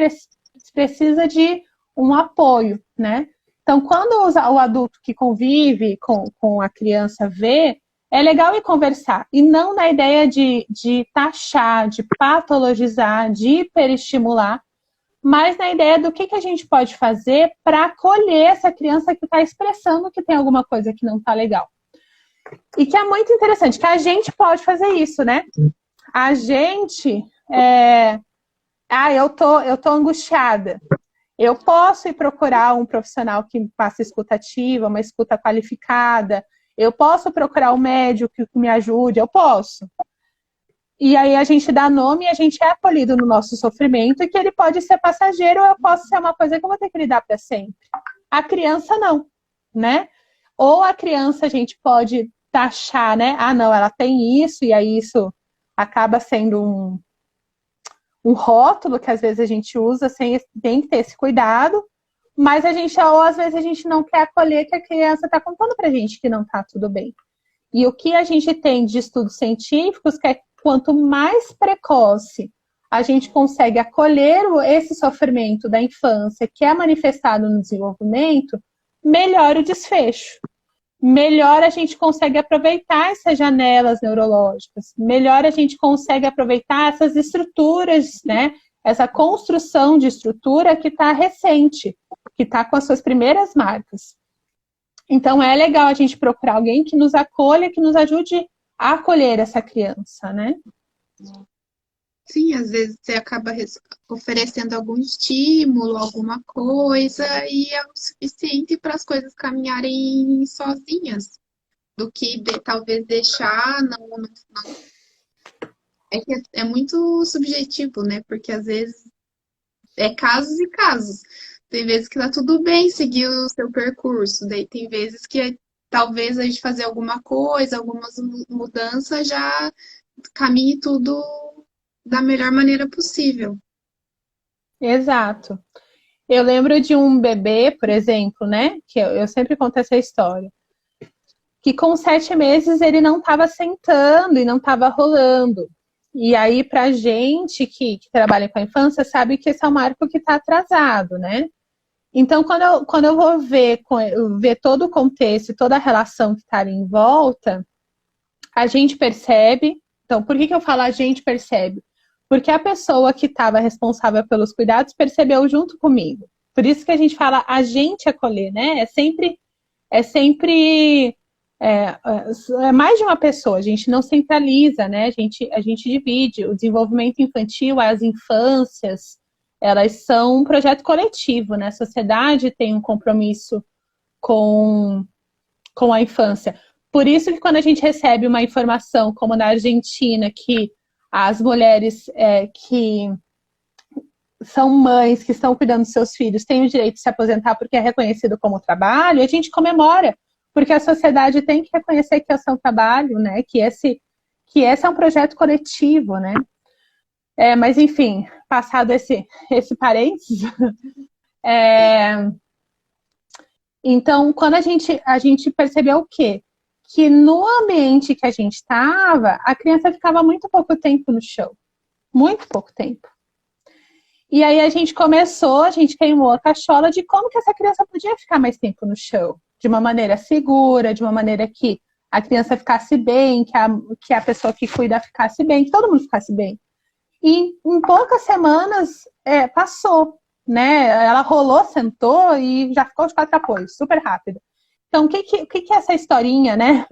precisa de um apoio, né? Então, quando o adulto que convive com a criança vê, é legal ir conversar. E não na ideia de taxar, de patologizar, de hiperestimular, mas na ideia do que a gente pode fazer para acolher essa criança que está expressando que tem alguma coisa que não está legal. E que é muito interessante, que a gente pode fazer isso, né? A gente... eu tô angustiada. Eu posso ir procurar um profissional que faça escuta ativa, uma escuta qualificada. Eu posso procurar um médico que me ajude. Eu posso. E aí a gente dá nome e a gente é acolhido no nosso sofrimento, e que ele pode ser passageiro, ou eu posso ser uma coisa que eu vou ter que lidar para sempre. A criança não, né? Ou a criança a gente pode taxar, né? Ah, não, ela tem isso, e aí isso acaba sendo um rótulo que às vezes a gente usa, tem que ter esse cuidado, mas ou às vezes a gente não quer acolher que a criança está contando pra gente que não está tudo bem. E o que a gente tem de estudos científicos, que é quanto mais precoce a gente consegue acolher esse sofrimento da infância, que é manifestado no desenvolvimento, melhor o desfecho. Melhor a gente consegue aproveitar essas janelas neurológicas, melhor a gente consegue aproveitar essas estruturas, né? Essa construção de estrutura que está recente, que está com as suas primeiras marcas. Então, é legal a gente procurar alguém que nos acolha, que nos ajude a acolher essa criança, né? Sim, às vezes você acaba oferecendo algum estímulo, alguma coisa, e é o suficiente para as coisas caminharem sozinhas, do que talvez deixar, não. É que é muito subjetivo, né? Porque às vezes é casos e casos. Tem vezes que tá tudo bem seguir o seu percurso, daí tem vezes que talvez a gente fazer alguma coisa, algumas mudanças já caminhe tudo da melhor maneira possível. Exato. Eu lembro de um bebê, por exemplo, né? Que eu sempre conto essa história. Que com 7 meses ele não estava sentando e não estava rolando. E aí, pra gente que trabalha com a infância, sabe que esse é um marco que está atrasado, né? Então, quando eu vou ver todo o contexto, toda a relação que está ali em volta, a gente percebe. Então, por que eu falo a gente percebe? Porque a pessoa que estava responsável pelos cuidados percebeu junto comigo. Por isso que a gente fala a gente acolher, né? É mais de uma pessoa, a gente não centraliza, né? A gente divide o desenvolvimento infantil, as infâncias, elas são um projeto coletivo, né? A sociedade tem um compromisso com a infância. Por isso que quando a gente recebe uma informação, como na Argentina, que as mulheres que são mães, que estão cuidando dos seus filhos, têm o direito de se aposentar porque é reconhecido como trabalho, a gente comemora, porque a sociedade tem que reconhecer que é o seu trabalho, né? Que esse é um projeto coletivo, né? Mas, enfim, passado esse parênteses, então, quando a gente percebeu o quê? Que no ambiente que a gente estava, a criança ficava muito pouco tempo no chão. Muito pouco tempo. E aí a gente queimou a cachola de como que essa criança podia ficar mais tempo no chão. De uma maneira segura, de uma maneira que a criança ficasse bem, que a pessoa que cuida ficasse bem, que todo mundo ficasse bem. E em poucas semanas passou, né? Ela rolou, sentou e já ficou de 4 apoios, super rápido. Então, o que essa historinha, né,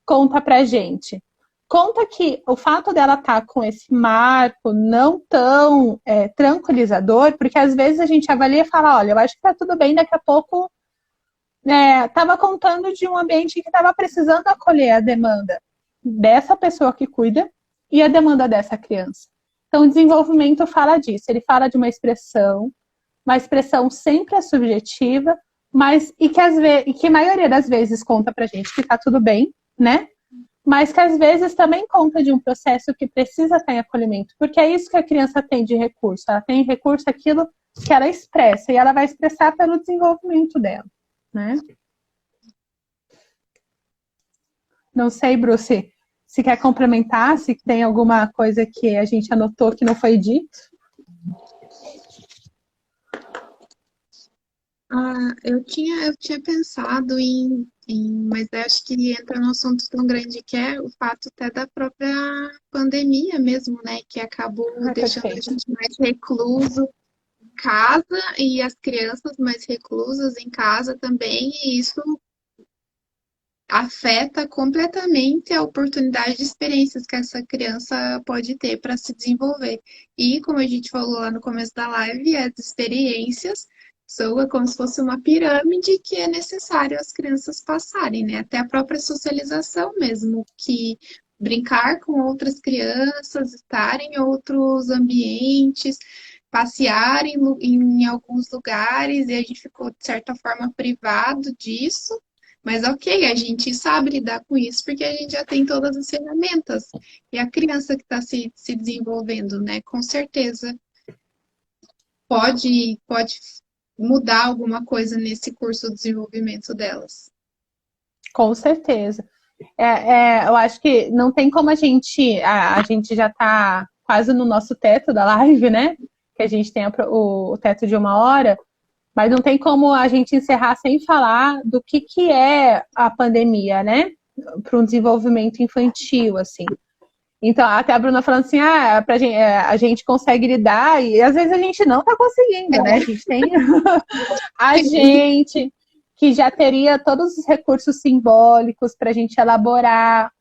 conta pra gente? Conta que o fato dela estar com esse marco não tão tranquilizador, porque às vezes a gente avalia e fala, olha, eu acho que tá tudo bem, daqui a pouco estava contando de um ambiente que estava precisando acolher a demanda dessa pessoa que cuida e a demanda dessa criança. Então, o desenvolvimento fala disso. Ele fala de uma expressão sempre é subjetiva, e que a maioria das vezes conta pra gente que tá tudo bem, né? Mas que às vezes também conta de um processo que precisa estar em acolhimento, porque é isso que a criança tem de recurso. Ela tem recurso aquilo que ela expressa, e ela vai expressar pelo desenvolvimento dela, né? Não sei, Bruce, se quer complementar, se tem alguma coisa que a gente anotou que não foi dito. Eu tinha pensado mas acho que entra num assunto tão grande que é o fato até da própria pandemia mesmo, né? Que acabou deixando a gente mais recluso em casa e as crianças mais reclusas em casa também, e isso afeta completamente a oportunidade de experiências que essa criança pode ter para se desenvolver. E, como a gente falou lá no começo da live, as experiências são como se fosse uma pirâmide que é necessário as crianças passarem, né? Até a própria socialização mesmo, que brincar com outras crianças, estar em outros ambientes, passear em alguns lugares, e a gente ficou, de certa forma, privado disso. Mas ok, a gente sabe lidar com isso porque a gente já tem todas as ferramentas. E a criança que está se desenvolvendo, né, com certeza pode mudar alguma coisa nesse curso de desenvolvimento delas. Com certeza. Eu acho que não tem como a gente já está quase no nosso teto da live, né? Que a gente tem o teto de 1 hora. Mas não tem como a gente encerrar sem falar do que é a pandemia, né? Para um desenvolvimento infantil, assim. Então, até a Bruna falando assim, a gente consegue lidar, e às vezes a gente não está conseguindo, né? A gente tem a gente que já teria todos os recursos simbólicos para a gente elaborar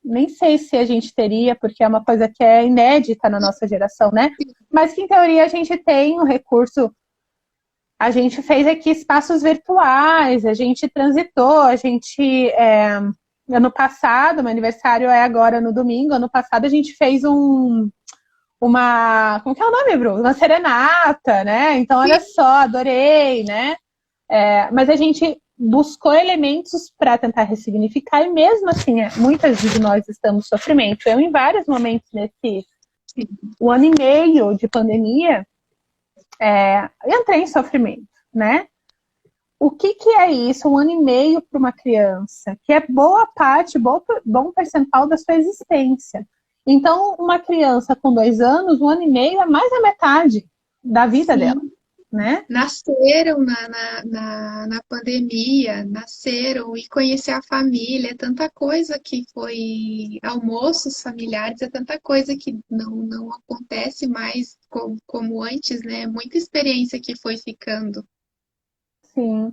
nem sei se a gente teria, porque é uma coisa que é inédita na nossa geração, né? Mas que, em teoria, a gente tem um recurso. A gente fez aqui espaços virtuais, a gente transitou, ano passado, meu aniversário é agora no domingo, ano passado a gente fez como que é o nome, Bruno? Uma serenata, né? Então, olha só, adorei, né? Mas a gente buscou elementos para tentar ressignificar, e mesmo assim, muitas de nós estamos em sofrimento. Eu, em vários momentos nesse 1 ano e meio de pandemia, entrei em sofrimento, né? O que é isso? 1 ano e meio para uma criança, que é boa parte, bom percentual da sua existência. Então, uma criança com 2 anos, 1 ano e meio é mais da metade da vida dela, né? Nasceram na pandemia, e conhecer a família, é tanta coisa que foi almoços familiares, é tanta coisa que não acontece mais como antes, né? Muita experiência que foi ficando. Sim.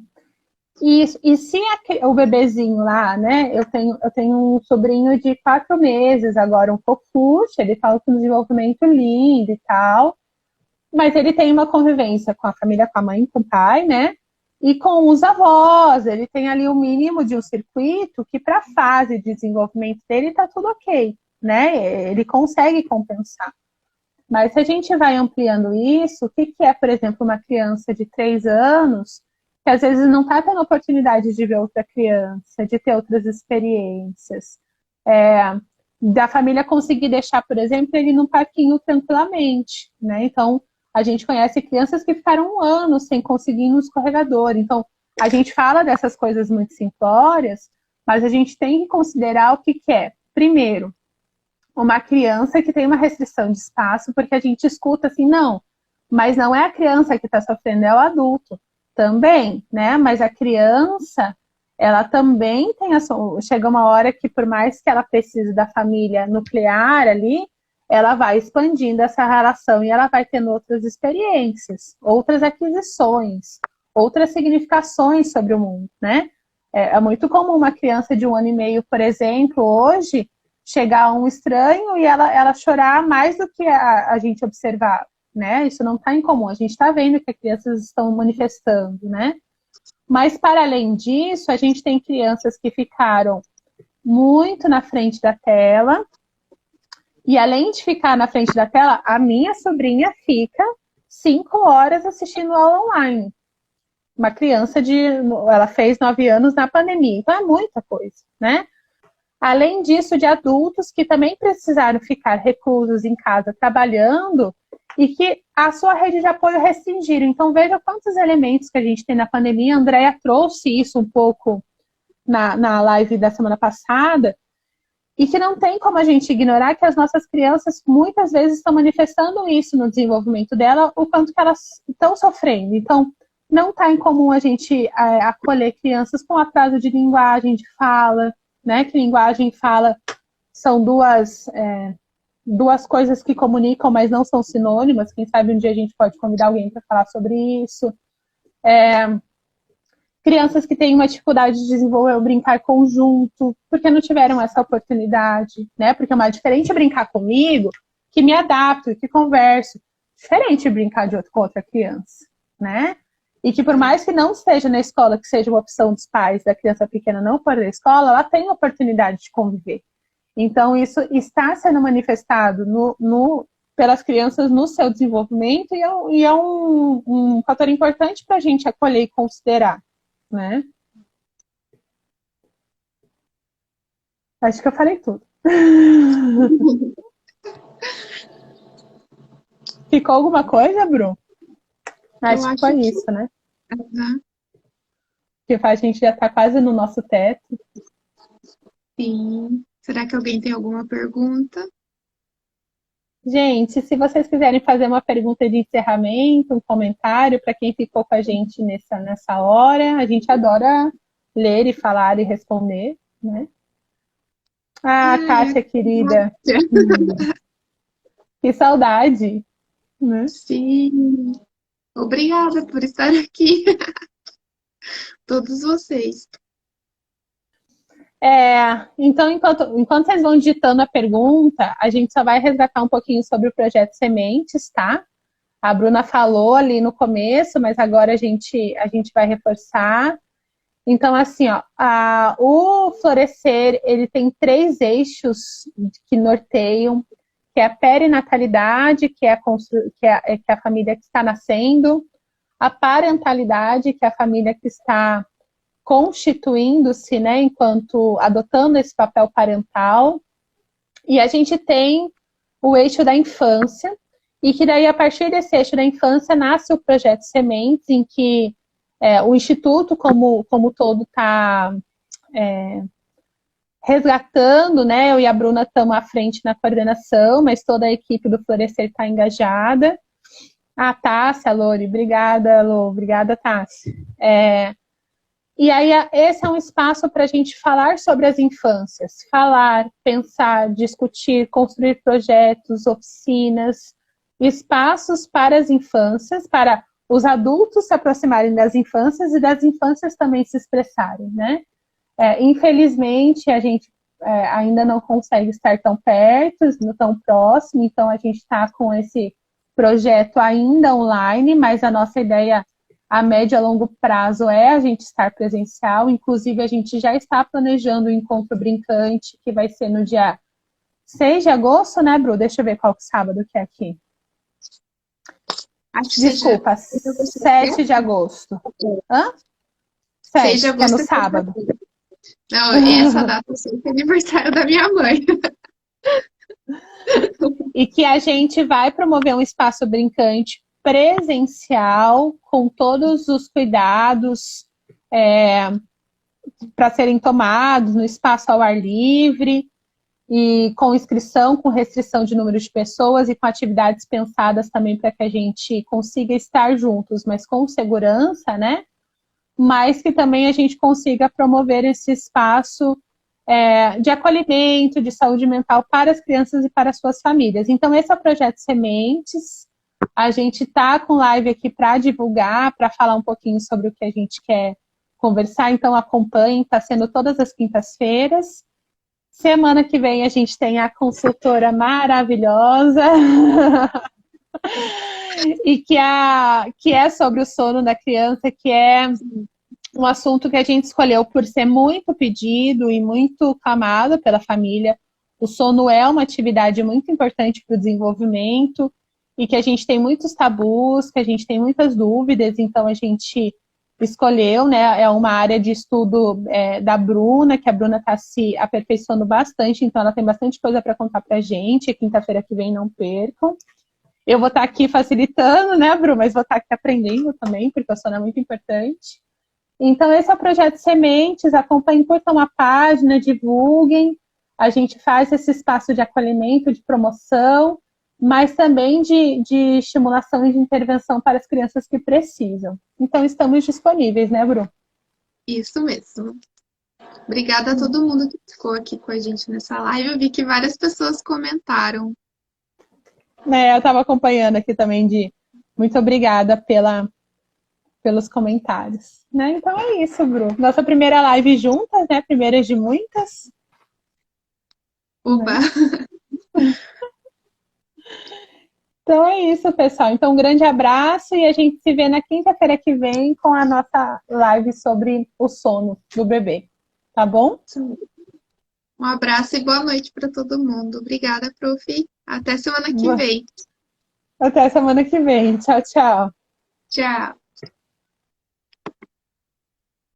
E se o bebezinho lá, né? Eu tenho um sobrinho de 4 meses agora, um fofucho, ele fala com desenvolvimento lindo e tal. mas ele tem uma convivência com a família, com a mãe, com o pai, né? E com os avós, ele tem ali o mínimo de um circuito que para a fase de desenvolvimento dele está tudo ok, né? Ele consegue compensar. Mas se a gente vai ampliando isso, o que é, por exemplo, uma criança de 3 anos, que às vezes não está tendo oportunidade de ver outra criança, de ter outras experiências, da família conseguir deixar, por exemplo, ele num parquinho tranquilamente, né? Então, a gente conhece crianças que ficaram 1 ano sem conseguir ir no escorregador. Então, a gente fala dessas coisas muito simplórias, mas a gente tem que considerar o que é. Primeiro, uma criança que tem uma restrição de espaço, porque a gente escuta assim, não, mas não é a criança que está sofrendo, é o adulto. Também, né? Mas a criança, ela também tem chega uma hora que, por mais que ela precise da família nuclear ali, ela vai expandindo essa relação e ela vai tendo outras experiências, outras aquisições, outras significações sobre o mundo, né? É muito comum uma criança de 1 ano e meio, por exemplo, hoje, chegar a um estranho e ela chorar mais do que a gente observar, né? Isso não está incomum, a gente está vendo que as crianças estão manifestando, né? Mas, para além disso, a gente tem crianças que ficaram muito na frente da tela, e além de ficar na frente da tela, a minha sobrinha fica 5 horas assistindo aula online. Uma criança ela fez 9 anos na pandemia, então é muita coisa, né? Além disso, de adultos que também precisaram ficar reclusos em casa trabalhando e que a sua rede de apoio restringiram. Então, veja quantos elementos que a gente tem na pandemia. A Andrea trouxe isso um pouco na live da semana passada, e que não tem como a gente ignorar que as nossas crianças muitas vezes estão manifestando isso no desenvolvimento dela, o quanto que elas estão sofrendo. Então, não está incomum a gente acolher crianças com atraso de linguagem, de fala, né? Que linguagem e fala são duas coisas que comunicam, mas não são sinônimas. Quem sabe um dia a gente pode convidar alguém para falar sobre isso. Crianças que têm uma dificuldade de desenvolver o brincar conjunto, porque não tiveram essa oportunidade, né? Porque é mais diferente brincar comigo, que me adapto, que converso. Diferente brincar com outra criança, né? E que por mais que não esteja na escola, que seja uma opção dos pais da criança pequena não for da escola, ela tem a oportunidade de conviver. Então, isso está sendo manifestado pelas crianças no seu desenvolvimento e é um fator importante para a gente acolher e considerar, né? Acho que eu falei tudo. Ficou alguma coisa, Bru? Acho que foi isso, né? Uhum. Que a gente já está quase no nosso teto. Sim. Será que alguém tem alguma pergunta? Gente, se vocês quiserem fazer uma pergunta de encerramento, um comentário para quem ficou com a gente nessa hora, a gente adora ler e falar e responder, né? Kátia, querida. Que saudade, né? Sim. Obrigada por estar aqui. Todos vocês. Então, enquanto vocês vão digitando a pergunta, a gente só vai resgatar um pouquinho sobre o projeto Sementes, tá? A Bruna falou ali no começo, mas agora a gente vai reforçar. Então, assim, ó, o Florescer, ele tem 3 eixos que norteiam, que é a perinatalidade, que é a família que está nascendo, a parentalidade, que é a família que está constituindo-se, né, enquanto adotando esse papel parental, e a gente tem o eixo da infância, e que daí, a partir desse eixo da infância, nasce o projeto Sementes, em que o Instituto, como todo, está resgatando, né, eu e a Bruna estamos à frente na coordenação, mas toda a equipe do Florescer está engajada. Tássia, Lori, obrigada, Lô, obrigada, Tássia. E aí, esse é um espaço para a gente falar sobre as infâncias. Falar, pensar, discutir, construir projetos, oficinas, espaços para as infâncias, para os adultos se aproximarem das infâncias e das infâncias também se expressarem, né? Infelizmente, a gente ainda não consegue estar tão perto, tão próximo, então a gente está com esse projeto ainda online, mas a nossa ideia a médio e a longo prazo é a gente estar presencial. Inclusive, a gente já está planejando o encontro brincante, que vai ser no dia 6 de agosto, né, Bru? Deixa eu ver qual sábado que é aqui. Acho que Desculpa, seja 7 de agosto. Hã? 7, 6 de que é no agosto. sábado. Não, essa data é sempre aniversário da minha mãe. E que a gente vai promover um espaço brincante presencial, com todos os cuidados para serem tomados, no espaço ao ar livre, e com inscrição, com restrição de número de pessoas e com atividades pensadas também para que a gente consiga estar juntos, mas com segurança, né? Mas que também a gente consiga promover esse espaço de acolhimento, de saúde mental para as crianças e para as suas famílias. Então, esse é o Projeto Sementes. A gente está com live aqui para divulgar, para falar um pouquinho sobre o que a gente quer conversar. Então, acompanhe, está sendo todas as quintas-feiras. Semana que vem a gente tem a consultora maravilhosa e que é sobre o sono da criança, que é um assunto que a gente escolheu por ser muito pedido e muito clamado pela família. O sono é uma atividade muito importante para o desenvolvimento e que a gente tem muitos tabus, que a gente tem muitas dúvidas, então a gente escolheu, né? É uma área de estudo da Bruna, que a Bruna está se aperfeiçoando bastante, então ela tem bastante coisa para contar para a gente. Quinta-feira que vem, não percam. Eu vou estar aqui facilitando, né, Bru? Mas vou estar aqui aprendendo também, porque o sono é muito importante. Então, esse é o Projeto Sementes. Acompanhem, curtam a página, divulguem. A gente faz esse espaço de acolhimento, de promoção, mas também de estimulação e de intervenção para as crianças que precisam. Então, estamos disponíveis, né, Bru? Isso mesmo. Obrigada a todo mundo que ficou aqui com a gente nessa live. Eu vi que várias pessoas comentaram. Eu estava acompanhando aqui também muito obrigada pelos comentários. Né? Então é isso, Bru. Nossa primeira live juntas, né? Primeira de muitas. Uba! Né? Então é isso, pessoal. Então, um grande abraço e a gente se vê na quinta-feira que vem com a nossa live sobre o sono do bebê. Tá bom? Um abraço e boa noite para todo mundo. Obrigada, Prof. Até semana que vem. Até semana que vem. Tchau, tchau. Tchau.